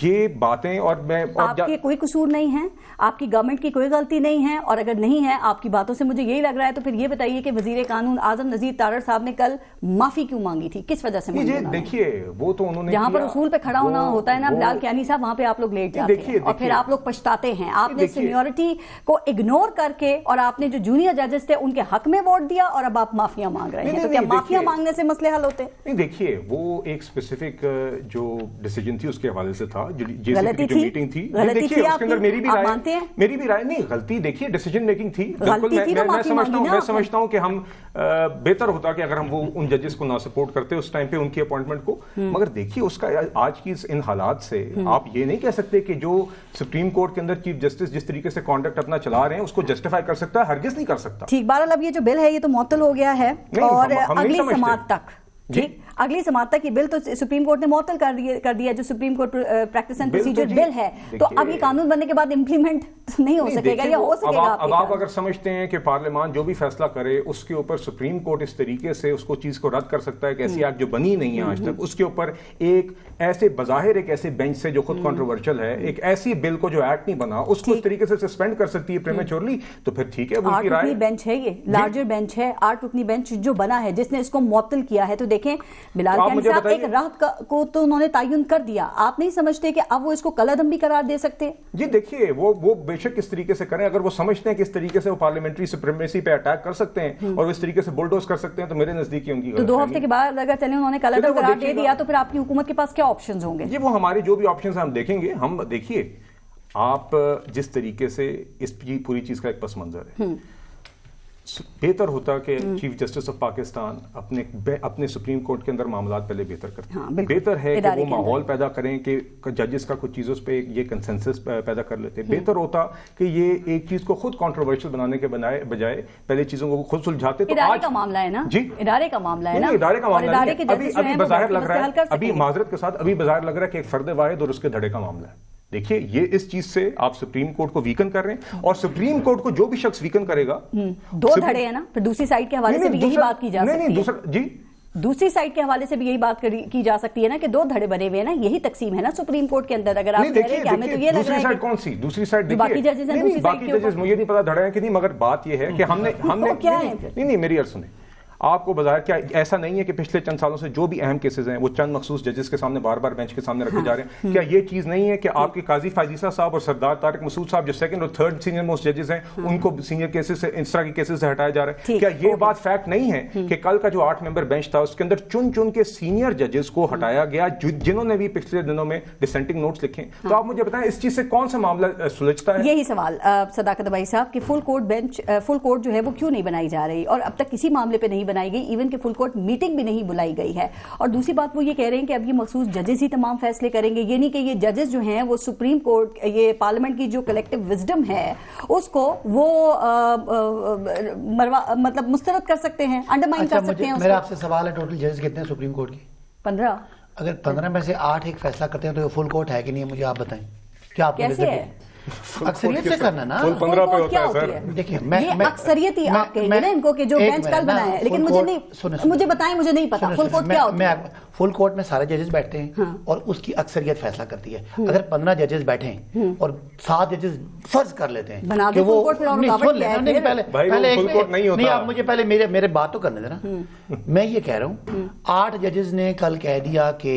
یہ باتیں، اور میں آپ کے کوئی قصور نہیں ہے، آپ کی گورنمنٹ کی کوئی غلطی نہیں ہے، اور اگر نہیں ہے آپ کی باتوں سے مجھے یہی لگ رہا ہے، تو پھر یہ بتائیے کہ وزیر قانون اعظم نذیر تارڑ صاحب نے کل معافی کیوں مانگی تھی؟ کس وجہ سے؟ دیکھیے وہ تو انہوں نے جہاں پر اصول پہ کھڑا ہونا ہوتا ہے نا بلال کیانی صاحب، وہاں پہ آپ لوگ لیٹ جاتے ہیں اور پھر آپ لوگ پچھتاتے ہیں. آپ نے سینیورٹی کو اگنور کر کے اور آپ نے جو جونیئر ججز تھے ان کے حق میں ووٹ دیا اور اب آپ معافیاں مانگ رہے ہیں. تو کیا معافیاں مانگنے سے مسئلے حل ہوتے؟ نہیں دیکھیے وہ ایک اسپیسیفک جو ڈیسیجن تھی اس کے حوالے سے تھا، جو میٹنگ تھی. دیکھیے اس کے اندر میری بھی رائے نہیں، غلطی دیکھیے ڈیسیجن میکنگ تھی. بالکل میں سمجھتا ہوں کہ ہم بہتر ہوتا کہ اگر ہم وہ ان ججز کو نہ سپورٹ کرتے اس ٹائم پہ ان کی اپوائنٹمنٹ کو. مگر دیکھیے اس کا آج کی ان حالات سے آپ یہ نہیں کہہ سکتے کہ جو سپریم کورٹ کے اندر چیف جسٹس جس طریقے سے کانڈکٹ اپنا چلا رہے ہیں اس کو جسٹیفائی کر سکتا ہے؟ ہرگز نہیں کر سکتا. ٹھیک، بہرحال اب یہ جو بل ہے یہ تو معطل ہو گیا ہے اور اگلی سماعت تک، ٹھیک اگلی سماعت تک یہ بل تو سپریم کورٹ نے معطل کر دیا، جو supreme court practice and procedure bill ہے. تو اب یہ قانون بننے کے بعد امپلیمنٹ نہیں ہو سکے گا یا ہو سکے گا؟ اب آپ اگر سمجھتے ہیں کہ پارلیمان جو بھی فیصلہ کرے اس کے اوپر سپریم کورٹ اس طریقے سے اس کو چیز کو رد کر سکتا ہے کہ ایسی ایکٹ جو بنی نہیں ہے آج تک اس کے اوپر ایک ایسے بظاہر ایک ایسے بینچ سے جو خود کنٹروورشل ہے ایک ایسی بل کو جو ایکٹ نہیں بنا اس کو اس طریقے سے سسپینڈ کر سکتی ہے پریمیچورلی، تو پھر ٹھیک ہے. 8 رکنی بینچ ہے، یہ لارجر بینچ ہے، 8 رکنی بینچ جو بنا ہے جس نے اس کو معطل کیا ہے. تو دیکھیں بلال کیانی صاحب ایک راہ کو تو انہوں نے تعین کر دیا، آپ نہیں سمجھتے کہ اب وہ اس کو کالعدم بھی قرار دے سکتے؟ جی دیکھیے وہ بے شک اس طریقے سے کریں، اگر وہ سمجھتے ہیں کہ اس طریقے سے وہ پارلیمنٹری سپریمیسی پہ اٹیک کر سکتے ہیں اور اس طریقے سے بلڈوز کر سکتے ہیں، تو میرے نزدیک ان کی تو 2 ہفتے کے بعد اگر چلیں انہوں نے کالعدم قرار دے دیا تو پھر آپ کی حکومت کے پاس کیا آپشنز ہوں گے؟ یہ وہ ہمارے جو بھی آپشنز ہیں ہم دیکھیں گے. ہم دیکھیے آپ جس طریقے سے اس پوری چیز کا ایک پس منظر ہے، بہتر ہوتا کہ چیف جسٹس آف پاکستان اپنے سپریم کورٹ کے اندر معاملات پہلے بہتر کرتے. بہتر ہے کہ وہ ماحول پیدا کریں کہ ججز کا کچھ چیزوں پہ یہ کنسنسس پیدا کر لیتے. بہتر ہوتا کہ یہ ایک چیز کو خود کنٹروورشل بنانے کے بجائے پہلے چیزوں کو خود سلجھاتے. تو ادارے کا معاملہ ہے نا، جی ادارے کا معاملہ ہے نا، ادارے کا معاملہ ہے. ابھی بظاہر لگ رہا ہے، ابھی معذرت کے ساتھ ابھی بظاہر لگ رہا ہے کہ ایک فرد واحد اور اس کے دھڑے کا معاملہ ہے. دیکھیے یہ اس چیز سے آپ سپریم کورٹ کو ویکن کر رہے ہیں، اور سپریم کورٹ کو جو بھی شخص ویکن کرے گا، دو دھڑے ہیں نا، پھر دوسری سائڈ کے حوالے سے بھی یہی بات کی جا سکتی ہے، جی دوسری سائڈ کے حوالے سے بھی یہی بات کی جا سکتی ہے نا کہ دو دھڑے بنے ہوئے ہیں نا، یہی تقسیم ہے نا سپریم کورٹ کے اندر. اگر آپ کہہ رہے ہیں کہ ہمیں تو یہ لگ رہا ہے سائڈ کون سی دوسری سائڈ، باقی ججز ہیں دوسری سائڈ کے اوپر، مجھے نہیں پتا دھڑے ہیں کہ نہیں، مگر بات یہ ہے کہ ہم نے نہیں میری عرض سنیں، آپ کو بظاہر کیا ایسا نہیں ہے کہ پچھلے چند سالوں سے جو بھی اہم کیسز ہیں وہ چند مخصوص ججز کے سامنے بار بار بینچ کے سامنے رکھے جا رہے ہیں؟ کیا یہ چیز نہیں ہے کہ آپ کے قاضی فائزیسہ صاحب اور سردار طارق مسعود صاحب جو سیکنڈ اور تھرڈ سینئر موسٹ ججز ہیں ان کو سینئر کیسز سے اس طرح کے کیسز سے ہٹایا جا رہا ہے؟ کیا یہ بات فیکٹ نہیں ہے کہ کل کا جو 8 ممبر بینچ تھا اس کے اندر چن چن کے سینئر ججز کو ہٹایا گیا جنہوں نے بھی پچھلے دنوں میں ڈسینٹنگ نوٹس لکھے؟ تو آپ مجھے بتائیں اس چیز سے کون سا معاملہ سلجھتا ہے؟ یہی سوال صداقت بھائی صاحب کہ فل کورٹ جو ہے وہ کیوں نہیں بنائی جا رہی، اور اب تک کسی معاملے پہ نہیں بنائی گئی، ایون کہ فل کورٹ میٹنگ بھی نہیں بلائی گئی ہے. اور دوسری بات وہ یہ کہہ رہے ہیں کہ اب یہ مخصوص ججز ہی تمام فیصلے کریں گے، یہ نہیں کہ یہ ججز جو ہیں وہ سپریم کورٹ یہ پارلیمنٹ کی جو کلیکٹیو وزڈم ہے اس کو وہ مطلب مسترد کر سکتے ہیں، انڈرمائن کر سکتے ہیں. میرا آپ سے سوال ہے ٹوٹل ججز کتنے ہیں سپریم کورٹ کی؟ 15. اگر 15 میں سے 8 ایک فیصلہ کرتے ہیں تو فل کورٹ ہے کہ نہیں؟ مجھے آپ بتائیں. کیا آپ کیسے ہے؟ اکثریت سے کرنا نا، فل 15 پہ ہوتا ہے سر. دیکھیں یہ اکثریت ہی آپ کہیں گے نا ان کو کہ جو بینچ کل بنایا ہے، لیکن مجھے بتائیں، مجھے نہیں پتا فل کورٹ کیا ہوتا ہے. فل کورٹ میں سارے ججز بیٹھتے ہیں اور اس کی اکثریت فیصلہ کرتی ہے. اگر 15 ججز بیٹھے ہیں اور 7 ججز فرض کر لیتے ہیں کہ وہ نہیں، آپ مجھے پہلے میرے بات تو کرنے دینا. میں یہ کہہ رہا ہوں 8 ججز نے کل کہہ دیا کہ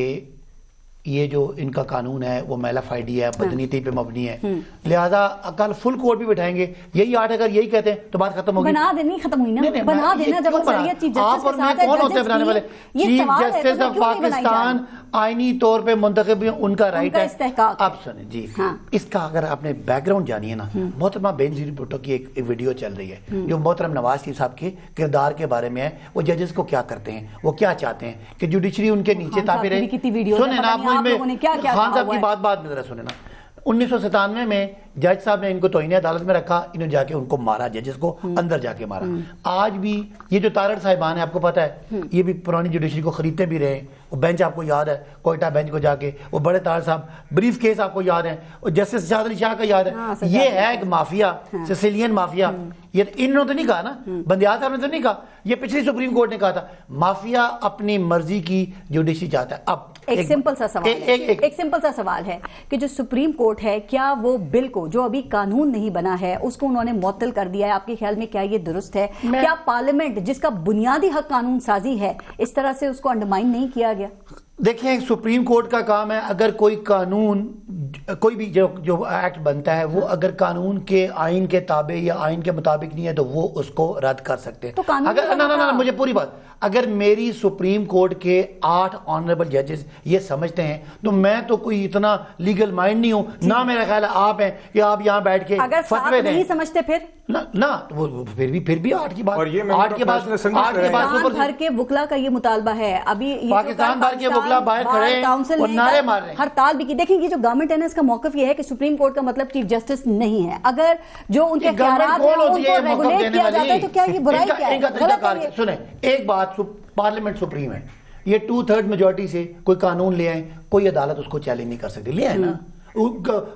یہ جو ان کا قانون ہے وہ میلافائڈی ہے، بدنیتی پہ مبنی ہے، لہذا کل فل کورٹ بھی بٹھائیں گے. یہی 8 اگر یہی کہتے ہیں تو بات ختم ہوگی. بنا دینی ختم ہوئی نا، بنا دینا. جب اکثریت چیف جسٹس کے ساتھ ہے، کون ہوتے ہیں بنانے والے؟ چیف جسٹس آف پاکستان آئینی طور پہ منتخب ہیں، ان کا رائٹ ہے. آپ سنیں جی، اس کا اگر آپ نے بیک گراؤنڈ جانی ہے نا، محترمہ بینظیر بھٹو کی ایک ویڈیو چل رہی ہے جو محترم نواز شریف صاحب کے کردار کے بارے میں ہے، وہ ججز کو کیا کرتے ہیں، وہ کیا چاہتے ہیں کہ جوڈیشری ان کے نیچے تابع رہے. سنیں نا، آپ خان صاحب کی بات میں ذرا سنیں نا. 1997 میں جج صاحب نے ان کو توہین عدالت میں رکھا، انہوں نے جا کے ان کو مارا، ججز کو اندر جا کے مارا. آج بھی یہ جو تارڑ صاحبان ہیں، آپ کو پتا ہے یہ بھی پرانی جوڈیشری کو خریدتے بھی رہے. وہ بینچ آپ کو یاد ہے، کوئٹہ بینچ کو جا کے وہ بڑے تارڑ صاحب بریف کیس آپ کو یاد ہے، اور جسٹس شاہد علی شاہ کا یاد ہے. یہ ہے ایک مافیا، سسیلین مافیا. یہ انہوں نے تو نہیں کہا نا، بندیال صاحب نے تو نہیں کہا، یہ پچھلی سپریم کورٹ نے کہا تھا. مافیا اپنی مرضی کی جوڈیشری چاہتا ہے. اب ایک سمپل سا سوال ہے کہ جو سپریم کورٹ ہے کیا وہ بل کو جو ابھی قانون نہیں بنا ہے اس کو انہوں نے معطل کر دیا ہے؟ آپ کے خیال میں کیا یہ درست ہے؟ کیا پارلیمنٹ جس کا بنیادی حق قانون سازی ہے اس طرح سے اس کو انڈرمائن نہیں کیا گیا؟ دیکھیں سپریم کورٹ کا کام ہے، اگر کوئی قانون کوئی بھی جو ایکٹ بنتا ہے وہ اگر قانون کے آئین کے تابع یا آئین کے مطابق نہیں ہے تو وہ اس کو رد کر سکتے ہیں. اگر مجھے پوری بات، اگر میری سپریم کورٹ کے 8 آنریبل ججز یہ سمجھتے ہیں تو میں تو کوئی اتنا لیگل مائنڈ نہیں ہوں، نہ میرا خیال ہے آپ ہیں کہ آپ یہاں بیٹھ کے فتوے دیں. نہیں سمجھتے پھر نہ پھر بھی 8 کی بات، 8 کے بعد پاکستان بھر کے وکلا کا یہ مطالبہ ہے. ابھی پاکستان بھر کے وکلا باہر کھڑے ہیں اور نعرے مار رہے ہیں، ہڑتال بھی کی. دیکھیں یہ جو گورنمنٹ ہے نا، اس کا موقف یہ ہے کہ سپریم کورٹ کا مطلب چیف جسٹس نہیں ہے. اگر جو ان کے خیالات ہیں ان کو ریگولیٹ کیا جاتا ہے تو کیا یہ برائی کیا ہے؟ سنیں ایک بات، پارلیمنٹ سپریم ہے، یہ 2/3 میجورٹی سے کوئی قانون لے آئیں، کوئی عدالت اس کو چیلنج نہیں کر سکتی. لے آئے نا،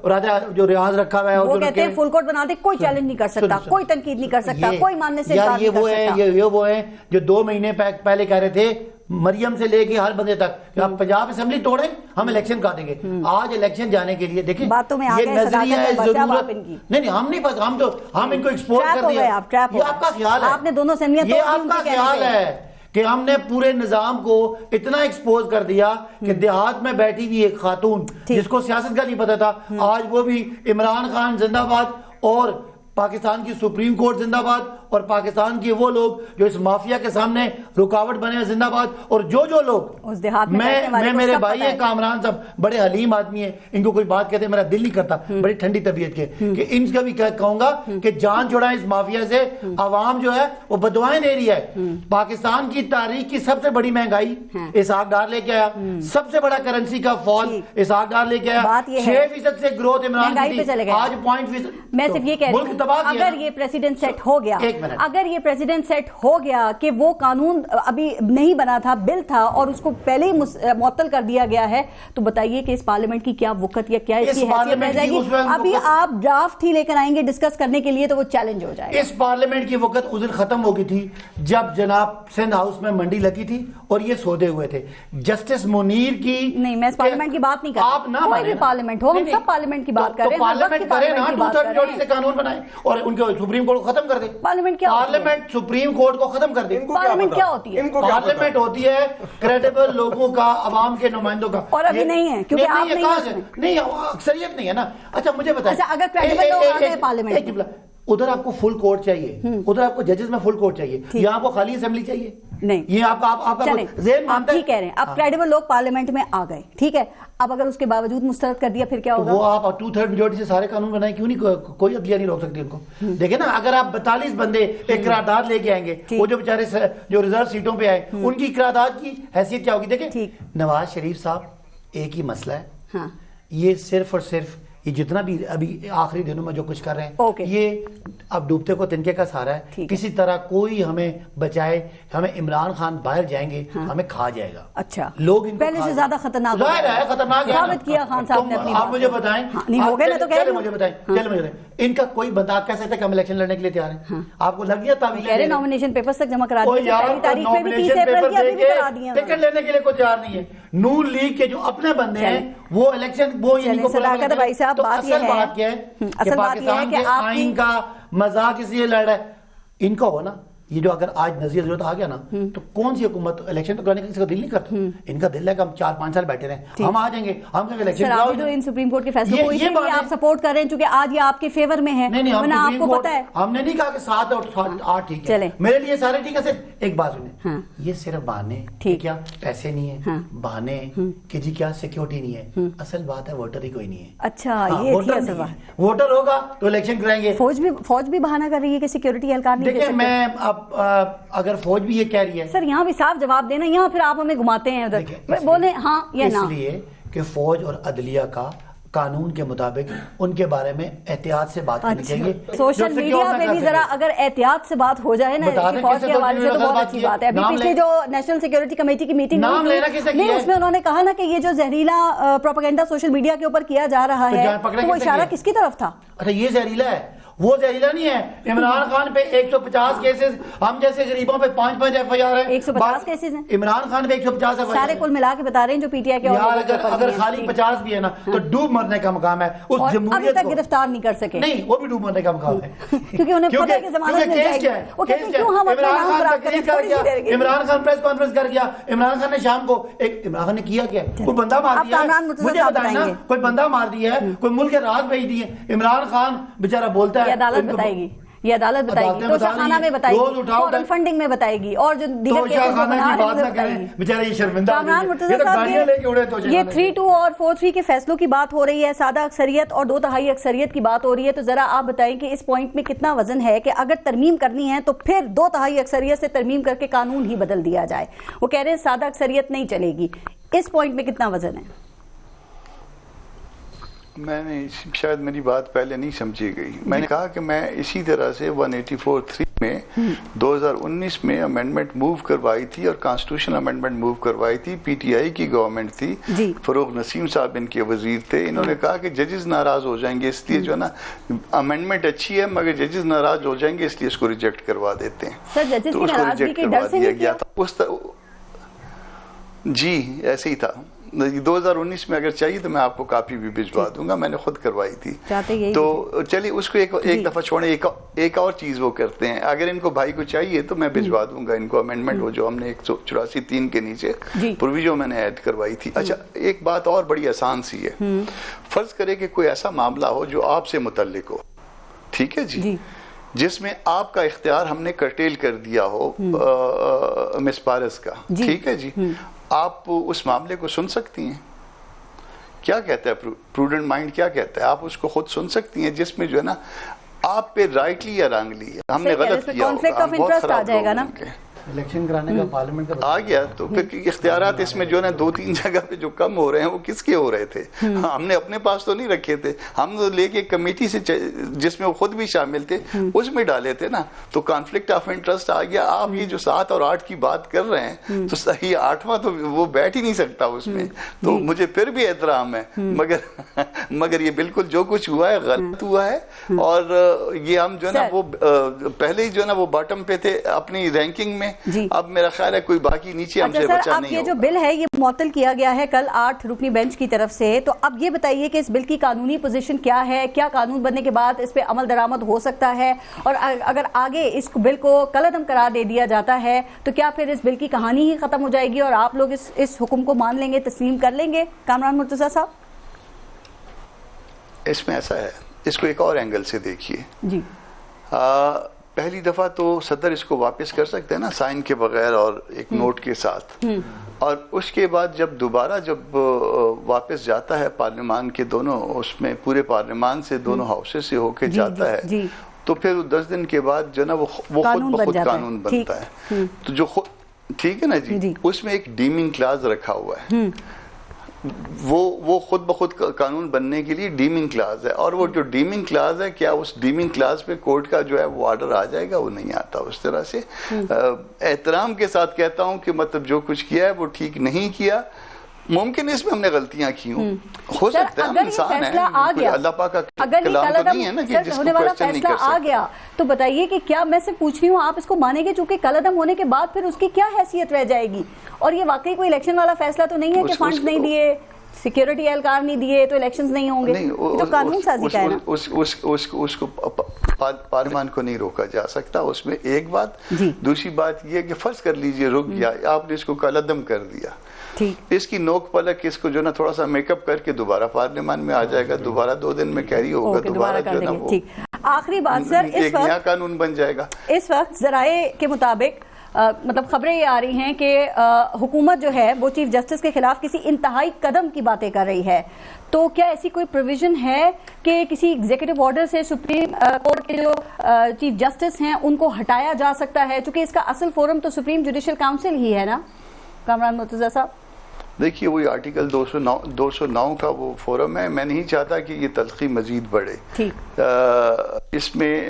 راجہ جو ریاض رکھا ہوا ہے وہ کہتے ہیں فل کورٹ بنا دے، کوئی چیلنج نہیں کر سکتا، کوئی تنقید نہیں کر سکتا، کوئی ماننے سے انکار نہیں کر سکتا. یہ وہ ہیں جو 2 مہینے پہلے کہہ رہے تھے مریم سے لے کے ہر بندے تک کہ آپ پنجاب اسمبلی توڑیں ہم الیکشن کا دیں گے. آج الیکشن جانے کے لیے دیکھیں یہ نظریہ ہے ضرورت نہیں، ہم نہیں، بس ہم ان کو ایکسپورٹ کر دیا. یہ آپ کا خیال ہے، آپ نے دونوں سمیت، یہ آپ کا خیال ہے کہ ہم نے پورے نظام کو اتنا ایکسپوز کر دیا کہ دیہات میں بیٹھی ہوئی ایک خاتون جس کو سیاست کا نہیں پتا تھا، آج وہ بھی عمران خان زندہ باد اور پاکستان کی سپریم کورٹ زندہ باد اور پاکستان کے وہ لوگ جو اس مافیا کے سامنے رکاوٹ بنے ہیں زندہ باد. اور جو لوگ میں میرے بھائی ہیں کامران صاحب بڑے حلیم آدمی ہیں، ان کو کوئی بات کہتے ہیں میرا دل نہیں کرتا، بڑی ٹھنڈی طبیعت کے، کہ ان کا بھی کہوں گا کہ جان چھڑائیں اس مافیا سے. عوام جو ہے وہ بدوائیں دے رہی ہے. پاکستان کی تاریخ کی سب سے بڑی مہنگائی اسحاق ڈار لے کے آیا، سب سے بڑا کرنسی کا فال اسحاق ڈار لے کے آیا، 6% سے گروتھ عمران کی، آج 0.5%. میں صرف یہ کہہ رہی ہوں اگر یہ پریسیڈنٹ سیٹ ہو گیا منٹ، اگر یہ پریزیڈنٹ سیٹ ہو گیا کہ وہ قانون ابھی نہیں بنا تھا، بل تھا اور اس کو پہلے ہی معطل کر دیا گیا ہے، تو بتائیے کہ اس پارلیمنٹ کی کیا وقت یا کیا اس کی حیثیت رہ جائے گی؟ ابھی آپ ڈرافٹ ہی لے کر آئیں گے ڈسکس کرنے کے لیے تو وہ چیلنج ہو جائے گا. اس پارلیمنٹ کی وقت اس دن ختم ہو گئی تھی جب جناب سندھ ہاؤس میں منڈی لگی تھی اور یہ سودے ہوئے تھے. جسٹس منیر کی نہیں، میں اس پارلیمنٹ کی بات نہیں کر آپ نہ کوئی بھی پارلیمنٹ ہو، ہم سب پارلیمنٹ کی بات کر رہے ہیں. پارلیمنٹ کرے نا، 2/3 میجورٹی سے قانون بنائے اور ان کے سپریم کورٹ کو ختم کر دے. پارلیمنٹ کیا ہوتی ہے؟ پارلیمنٹ سپریم کورٹ کو ختم کر دے. پارلیمنٹ کیا ہوتی ہے؟ پارلیمنٹ ہوتی ہے کریڈیبل لوگوں کا، عوام کے نمائندوں کا. اور ابھی نہیں ہے کیونکہ آپ نہیں، اکثریت نہیں ہے نا. اچھا مجھے بتائیں، اچھا اگر کریڈیبل لوگ آ گئے پارلیمنٹ میں، ادھر آپ کو فل کورٹ چاہیے، ادھر آپ کو ججز میں فل کورٹ چاہیے، یہاں آپ کو خالی اسمبلی چاہیے. نہیں، یہ آپ کا ذہن مانتا ہے. ٹھیک کہہ رہے ہیں، اب کریڈیبل لوگ پارلیمنٹ میں آ گئے، ٹھیک ہے، اب اگر اس کے باوجود مسترد کر دیا پھر کیا ہوگا؟ وہ آپ 2/3 میجورٹی سے سارے قانون بنائیں، کیوں نہیں؟ کوئی عدلیہ نہیں روک سکتی ان کو. دیکھیں نا، اگر آپ 42 بندے ایک قرارداد لے کے آئیں گے، وہ جو بیچارے جو ریزرو سیٹوں پہ آئے ان کی قرارداد کی حیثیت کیا ہوگی؟ دیکھیں نواز شریف صاحب، ایک ہی مسئلہ ہے، یہ صرف اور صرف یہ جتنا بھی ابھی آخری دنوں میں جو کچھ کر رہے ہیں، یہ اب ڈوبتے کو تنکے کا سہارا ہے. کسی طرح کوئی ہمیں بچائے، ہمیں عمران خان باہر جائیں گے ہمیں کھا جائے گا. اچھا، لوگ پہلے سے زیادہ خطرناک ہے، خطرناک ہے. ثابت کیا خان صاحب نے اپنی. آپ مجھے بتائیں، نہیں ہو گئے، میں تو کہہ رہی ہوں. مجھے بتائیں ان کا کوئی بندہ آپ کہہ سکتے کہ ہم الیکشن لڑنے کے لیے تیار ہیں؟ آپ کو لگ گیا تعویل کہہ رہے نامینیشن پیپرز تک جمع کرا دیے، پہلی تاریخ میں بھی 30 اپریل کی ابھی بھی کرا دیے. ٹکٹ لینے کے لیے کوئی تیار نہیں ہے. نون لیگ کے جو اپنے بندے ہیں وہ الیکشن وہ صداقت بھائی صاحب، بات یہ ہے کہ پاکستان کے آئین کا مذاق اس لیے لڑ رہا ہے. ان کا ہو نا، یہ جو اگر آج نظیر ضرورت آ گیا نا تو کون سی حکومت الیکشن تو کرانے کا کسی کا دل نہیں کرتا. ان کا دل ہے کہ ہم 4-5 سال بیٹھے رہے، ہم آ جائیں گے، ہم کہیں الیکشن کراؤ. جو ان سپریم کورٹ کے فیصلے کو اسی لیے آپ سپورٹ کر رہے ہیں چونکہ آج یہ آپ کے فیور میں ہے. نہیں، آپ کو پتا ہے ہم نے نہیں کہا کہ 7 اور 8 ٹھیک ہے، میرے لیے سارے ٹھیک ہے. صرف ایک بات سنیں، یہ صرف بہانے کیا پیسے نہیں ہے، بہانے کہ جی کیا سیکیورٹی نہیں ہے. اصل بات ہے ووٹر ہی کوئی نہیں ہے. اچھا، یہ تھی اصل بات. ووٹر ہوگا تو الیکشن کرائیں گے. فوج بھی بہانہ کر رہی ہے کہ سیکیورٹی اہلکار نہیں. دیکھیں میں اب اگر فوج بھی یہ کہہ رہی ہے سر، یہاں بھی صاف جواب دینا، یہاں پھر آپ ہمیں گھماتے ہیں ادھر، بولیں ہاں یا نہ. اس لیے کہ فوج اور عدلیہ کا قانون کے مطابق ان کے بارے میں احتیاط سے بات کرنی چاہیے. سوشل میڈیا پہ بھی ذرا اگر احتیاط سے بات ہو جائے نا فوج کے حوالے سے تو بہت اچھی بات ہے. ابھی پچھلے جو نیشنل سیکیورٹی کمیٹی کی میٹنگ نہیں، اس میں انہوں نے کہا نا کہ یہ جو زہریلا پروپیگنڈا سوشل میڈیا کے اوپر کیا جا رہا ہے تو وہ اشارہ کس کی طرف تھا؟ اچھا، یہ زہریلا ہے، وہ زہریلا نہیں ہے. عمران خان پہ 150 کیسز، ہم جیسے غریبوں پہ 5 FIR ہے. 150 کیسز ہیں عمران خان پہ 150 FIR سارے کل ملا کے بتا رہے ہیں جو پی ٹی آئی کے. اگر خالی 50 بھی ہے نا تو ڈوب مرنے کا مقام ہے اس جمہوریت کو. ابھی تک گرفتار نہیں کر سکے. نہیں، وہ بھی ڈوب مرنے کا مقام ہے کیونکہ انہیں پتہ ہے کہ ضمانت مل جائے گی. وہ کہتے ہیں کیوں ہم اپنا نام خراب کریں. عمران خان پریس کانفرنس کر گیا، عمران خان نے شام کو عمران خان نے کیا کیا؟ کوئی بندہ مار دیا ہے، مجھے بتائیں نا، کوئی بندہ مار دیا ہے، کوئی ملک کے راز بھیج دیے. عمران خان بیچارہ بولتا ہے، عدالت بتائے گی، یہ عدالت بتائے گی، توشہ خانہ میں بتائے گی، فورن فنڈنگ میں بتائے گی، اور جو دیگر کیسز کو بنا رہے ہیں بتائے گی. بیچارہ یہ شرمندہ کامران مرتضی صاحب، یہ 3-2 اور 4-3 کے فیصلوں کی بات ہو رہی ہے، سادہ اکثریت اور 2/3 اکثریت کی بات ہو رہی ہے. تو ذرا آپ بتائیں کہ اس پوائنٹ میں کتنا وزن ہے کہ اگر ترمیم کرنی ہے تو پھر 2/3 اکثریت سے ترمیم کر کے قانون ہی بدل دیا جائے. وہ کہہ رہے ہیں سادہ اکثریت نہیں چلے گی. اس پوائنٹ میں کتنا وزن ہے؟ میں نے شاید میری بات پہلے نہیں سمجھی گئی. میں نے کہا کہ میں اسی طرح سے 184(3) میں 2019 میں امینڈمنٹ موو کروائی تھی اور کانسٹیٹیوشن امینڈمنٹ موو کروائی تھی. پی ٹی آئی کی گورنمنٹ تھی، فروغ نسیم صاحب ان کے وزیر تھے. انہوں نے کہا کہ ججز ناراض ہو جائیں گے، اس لیے جو ہے نا امینڈمنٹ اچھی ہے مگر ججز ناراض ہو جائیں گے اس لیے اس کو ریجیکٹ کروا دیتے ہیں. سر ججز کی ناراضگی کے ڈر سے نہیں کیا؟ جی ایسے ہی تھا. 2019 میں اگر چاہیے تو میں آپ کو کاپی بھی بھجوا دوں گا، میں نے خود کروائی تھی. تو چلیے اس کو ایک دفعہ چھوڑیں. ایک اور چیز وہ کرتے ہیں، اگر ان کو بھائی کو چاہیے تو میں بھجوا دوں گا ان کو امینڈمنٹ وہ جو ہم نے 184(3) کے نیچے پروویژن میں نے ایڈ کروائی تھی. اچھا، ایک بات اور بڑی آسان سی ہے. فرض کرے کہ کوئی ایسا معاملہ ہو جو آپ سے متعلق ہو، ٹھیک ہے جی، جس میں آپ کا اختیار ہم نے کرٹیل کر دیا ہو مس پارس کا، ٹھیک ہے جی، آپ اس معاملے کو سن سکتی ہیں. کیا کہتا ہے پروڈنٹ مائنڈ، کیا کہتا ہے؟ آپ اس کو خود سن سکتی ہیں جس میں جو ہے نا آپ پہ رائٹلی یا رانگلی ہم نے غلط کیا ہوگا، ہم بہت خراب لوگ ہوں گے. الیکشن کرانے کا پارلیمنٹ کا آ گیا تو پھر اختیارات اس میں جو ہے نا 2-3 جگہ پہ جو کم ہو رہے ہیں وہ کس کے ہو رہے تھے؟ ہم نے اپنے پاس تو نہیں رکھے تھے, ہم تو لے کے کمیٹی سے جس میں وہ خود بھی شامل تھے اس میں ڈالے تھے نا, تو کانفلکٹ آف انٹرسٹ آ گیا. آپ یہ جو 7 اور 8 کی بات کر رہے ہیں تو صحیح 8واں تو وہ بیٹھ ہی نہیں سکتا اس میں, تو مجھے پھر بھی احترام ہے, مگر یہ بالکل جو کچھ ہوا ہے غلط ہوا ہے. اور یہ ہم جو ہے نا وہ پہلے ہی جو ہے نا وہ باٹم پہ تھے اپنی رینکنگ میں, اب میرا خیال ہے کوئی باقی نیچے ہم سے بچا نہیں ہوگا. یہ جو بل ہے یہ معطل کیا گیا ہے کل 8 رکنی بینچ کی طرف سے, تو اب یہ بتائیے کہ اس بل کی قانونی پوزیشن کیا ہے, کیا قانون بننے کے بعد اس پہ عمل درآمد ہو سکتا ہے, اور اگر آگے اس بل کو کالعدم قرار دے دیا جاتا ہے تو کیا پھر اس بل کی کہانی ہی ختم ہو جائے گی اور آپ لوگ اس حکم کو مان لیں گے, تسلیم کر لیں گے؟ کامران مرتضیٰ صاحب, اس میں ایسا ہے, اس کو ایک اور اینگل سے دیکھیے. جی پہلی دفعہ تو صدر اس کو واپس کر سکتے ہیں نا سائن کے بغیر اور ایک نوٹ کے ساتھ, اور اس کے بعد جب دوبارہ جب واپس جاتا ہے پارلیمان کے دونوں اس میں پورے پارلیمان سے دونوں ہاؤسز سے ہو کے جاتا ہے, تو پھر 10 دن کے بعد جو نا وہ خود بخود قانون بنتا ہے. تو جو ٹھیک ہے نا جی, اس میں ایک ڈیمنگ کلاز رکھا ہوا ہے, وہ خود بخود قانون بننے کے لیے ڈیمنگ کلاز ہے, اور وہ جو ڈیمنگ کلاز ہے کیا اس ڈیمنگ کلاز پہ کورٹ کا جو ہے وہ آرڈر آ جائے گا؟ وہ نہیں آتا. اس طرح سے احترام کے ساتھ کہتا ہوں کہ مطلب جو کچھ کیا ہے وہ ٹھیک نہیں کیا. ممکن اس میں ہم نے غلطیاں کی ہوں, ہو سکتا ہے, ہم انسان ہیں, اللہ پاک کا کلام تو نہیں ہے نا کہ جس کو کویسچن نہیں کر سکتا. آ گیا تو بتائیے کہ کیا, میں صرف پوچھ رہی ہوں, آپ اس کو مانیں گے چونکہ کالعدم ہونے کے بعد پھر اس کی کیا حیثیت رہ جائے گی؟ اور یہ واقعی کوئی الیکشن والا فیصلہ تو نہیں ہے کہ فنڈز نہیں دیے, سیکیورٹی اہلکار نہیں دیے تو الیکشنز نہیں ہوں گے؟ تو قانون سازی کا ہے نا, اس کو پارلیمان کو نہیں روکا جا سکتا. اس میں ایک بات. دوسری بات یہ کہ فرض کر لیجئے رک گیا, آپ نے اس کو کالعدم کر دیا, اس کی نوک پلک اس کو جو نا تھوڑا سا میک اپ کر کے دوبارہ پارلیمان میں آ جائے گا, دوبارہ 2 دن میں کیری ہوگا, دوبارہ جو نا وہ آخری بات سر, ایک نیا قانون بن جائے گا. اس وقت ذرائع کے مطابق مطلب خبریں یہ آ رہی ہیں کہ حکومت جو ہے وہ چیف جسٹس کے خلاف کسی انتہائی قدم کی باتیں کر رہی ہے, تو کیا ایسی کوئی پروویژن ہے کہ کسی ایگزیکٹو آرڈر سے سپریم کورٹ کے جو چیف جسٹس ہیں ان کو ہٹایا جا سکتا ہے, چونکہ اس کا اصل فورم تو سپریم جوڈیشل کاؤنسل ہی ہے نا کامران مرتضیٰ صاحب؟ دیکھیے وہی آرٹیکل 209 کا وہ فورم ہے. میں نہیں چاہتا کہ یہ تلخی مزید بڑھے. اس میں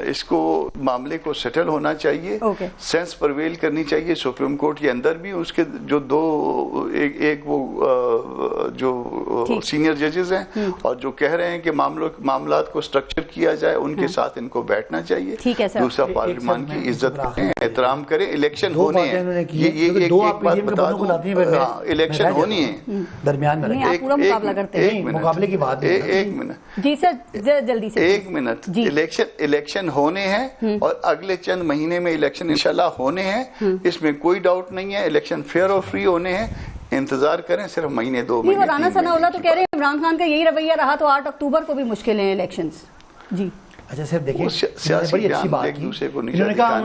اس کو معاملے کو سیٹل ہونا چاہیے, سینس پرویل کرنی چاہیے سپریم کورٹ کے اندر بھی. اس کے جو ایک وہ جو سینئر ججز ہیں اور جو کہہ رہے ہیں کہ معاملات کو سٹرکچر کیا جائے, ان کے ساتھ ان کو بیٹھنا چاہیے. دوسرا پارلیمان کی عزت کریں, احترام کریں. الیکشن ہونے ہیں, یہ ایک بات بتا دوں, الیکشن ہونی ہے درمیان میں, مقابلے کی بات. ایک منٹ جی سر, جلدی سے 1 منٹ. الیکشن ہونے ہیں اور اگلے چند مہینے میں الیکشن انشاءاللہ ہونے ہیں, اس میں کوئی ڈاؤٹ نہیں ہے. الیکشن فیئر اور فری ہونے ہیں, انتظار کریں صرف مہینے 2 مہینے. رانا ثناء اللہ تو کہہ رہے ہیں عمران خان کا یہی رویہ رہا تو 8 اکتوبر کو بھی مشکل ہیں الیکشنز. جی اچھا صاحب دیکھیں, سیاسی بڑی اچھی بات کی, انہوں نے کہا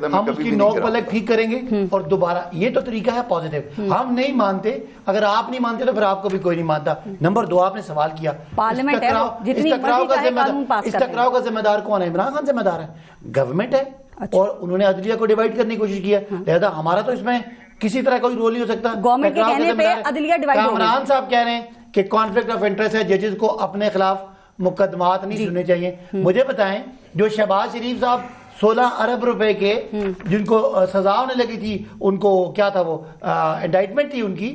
ہم کی نوک پلک ٹھیک کریں گے اور دوبارہ, یہ تو طریقہ ہے پازیٹیو. ہم نہیں مانتے, اگر آپ نہیں مانتے تو پھر آپ کو بھی کوئی نہیں مانتا. نمبر 2 آپ نے سوال کیا, پارلیمنٹ ہے, اس ٹکراؤ کا ذمہ دار کون ہے؟ عمران خان ذمہ دار ہے, گورنمنٹ ہے, اور انہوں نے عدلیہ کو ڈیوائیڈ کرنے کی کوشش کی ہے. لہذا ہمارا تو اس میں کسی طرح کوئی رول نہیں ہو سکتا. گورنمنٹ کے کہنے پہ عدلیہ ڈیوائیڈ ہو گئی. عمران صاحب کہہ رہے ہیں کہ کانفلکٹ آف انٹرسٹ ہے, ججز کو اپنے خلاف مقدمات نہیں سننے چاہیے. مجھے بتائیں, جو شہباز شریف صاحب 16 ارب روپے کے جن کو سزا ہونے لگی تھی, ان کو کیا تھا وہ انڈائٹمنٹ تھی, ان کی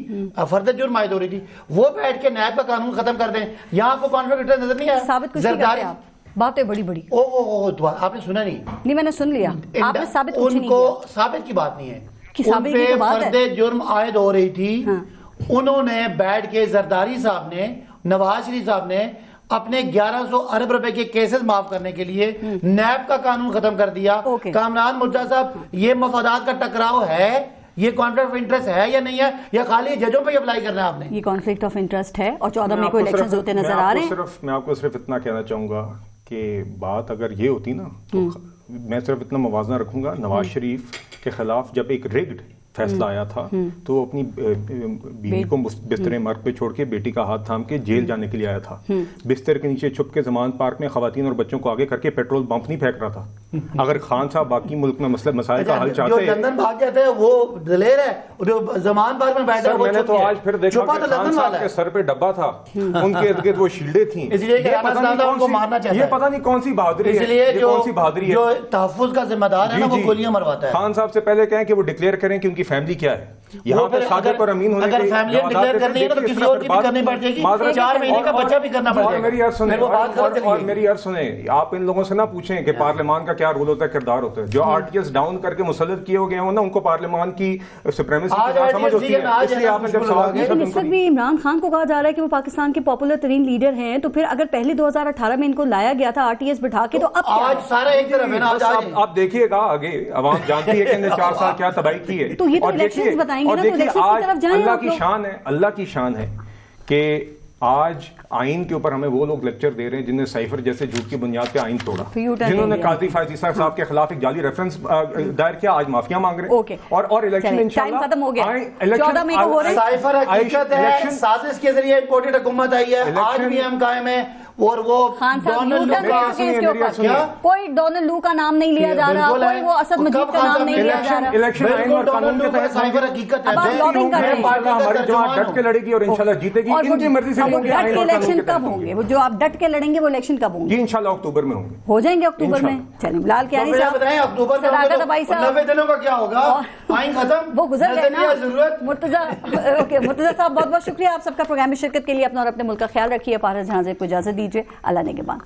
فردر جرم عائد ہو رہی تھی, وہ بیٹھ کے نیب کا قانون ختم کر دیں. یہاں آپ کو کانفلکٹ نظر نہیں آیا؟ زرداری باتیں بڑی بڑی, آپ نے سنا نہیں؟ میں نے سن لیا, آپ نے ثابت ان کو ثابت کی بات نہیں ہے, ان پہ فردر جرم عائد ہو رہی تھی. انہوں نے بیٹھ کے زرداری صاحب نے, نواز شریف صاحب نے اپنے 1100 ارب روپے کے کیسز معاف کرنے کے لیے نیب کا قانون ختم کر دیا. کامران مرتضیٰ صاحب, یہ مفادات کا ٹکراؤ ہے, یہ کانفلکٹ آف انٹرسٹ ہے یا نہیں ہے, یا خالی ججوں پہ اپلائی کرنا ہے آپ نے؟ یہ کانفلکٹ آف انٹرسٹ ہے, اور 14 مئی کو الیکشنز ہوتے نظر آ رہے ہیں. میں آپ کو صرف اتنا کہنا چاہوں گا کہ بات اگر یہ ہوتی نا, تو میں صرف اتنا موازنہ رکھوں گا, نواز شریف کے خلاف جب ایک ریگڈ فیصلہ آیا تھا تو وہ اپنی بیوی کو بستر مرگ پہ چھوڑ کے بیٹی کا ہاتھ تھام کے جیل جانے کے لیے آیا تھا. بستر کے نیچے چھپ کے زمان پارک میں خواتین اور بچوں کو آگے کر کے پیٹرول بمپ نہیں پھینک رہا تھا. اگر خان صاحب باقی ملک میں مسائل کا حل چاہتے جو لندن بھاگ جاتے ہیں وہ دلیر ہے, جو زمان پارک میں بیٹھا ہے وہ میں نے تو آج پھر دیکھا کہ خان صاحب کے سر پہ ڈبہ تھا, ان کے ارد گرد وہ شیلڈیں تھیں. اس لیے کہ ان کو مارنا چاہتا ہے. یہ پتہ نہیں کون سی بہادری ہے, اس لیے جو تحفظ کا ذمہ دار ہے نا وہ گولیاں مرواتا ہے. خان صاحب سے پہلے کہیں کہ وہ ڈکلیئر کریں کہ ان کی فیملی کیا ہے. یہاں پہ صادق اور امین ہونے اگر فیملی ڈکلیئر کرنی ہے تو کسی اور کی بھی کرنی پڑ جائے گی, 4 مہینے کا بچہ بھی کرنا پڑ جائے گا. اور میری عرض سنیں, آپ ان لوگوں سے نہ پوچھیں کہ پارلیمان کا کیا رول ہوتا ہے, کردار ہوتا ہے. جو RTS ڈاؤن کر کے مسلط کیے گئے ہوں نا, ان کو پارلیمان کی سپریمیسی کی بات سمجھ ہوتی ہے. اس لیے آپ نے جب سوال کیا لیکن اس وقت بھی عمران خان کو کہا جا رہا ہے کہ وہ پاکستان کے پاپولر ترین لیڈر ہیں, تو پھر اگر پہلے 2018 میں ان کو لایا گیا تھا RTS بٹھا کے, تو اب آج سارا ایک طرف ہے نا. آپ دیکھیے گا آگے عوام جانتی ہے کہ انہیں 4 سال کیا تباہی کی ہے. تو یہ تو الیکشنز بتائیں گے نا, تو الیکشنز کی طرف جائیں. اللہ کی شان ہے کہ آج آئین کے اوپر ہمیں وہ لوگ لیکچر دے رہے ہیں جنہیں سائفر جیسے جھوٹ کی بنیاد پہ آئین توڑا, جنہوں نے قاضی فائز صاحب کے خلاف ایک جعلی ریفرنس دائر کیا, آج معافیا مانگ رہے ہیں. اور الیکشن انشاءاللہ ختم ہو گیا, 14 مئی کو ہو رہے ہیں. سائفر حقیقت ہے, سازش کے ذریعے امپورٹڈ حکومت آئی ہے, آج بھی ہم قائم ہیں. اور وہ کوئی ڈونلڈ لو کا نام نہیں لیا جا رہا, کوئی وہ اسد مجید کا نام نہیں لیا جا رہا. الیکشن آئین اور قانون کے تحت سائفر حقیقت ہے. ہماری جماعت ڈٹ کے لڑے گی اور انشاءاللہ جیتے گی. ان کی مرضی سے الیکشن کب ہوں گے, وہ جو آپ ڈٹ کے لڑیں گے وہ الیکشن کب ہوں گے؟ انشاءاللہ اکتوبر میں ہوں گے, ہو جائیں گے اکتوبر میں. چلیں بلال کیانی صاحب بتائیں اکتوبر میں 90 دنوں کا کیا ہوگا, آئین ختم, وہ گزر گئے نا. ضرورت مرتضیٰ صاحب بہت بہت شکریہ آپ سب کا پروگرام میں شرکت کے لیے. اپنا اور اپنے ملک کا خیال رکھیے. پارس جہاں زیب کو اجازت دیجیے. اللہ نگہبان.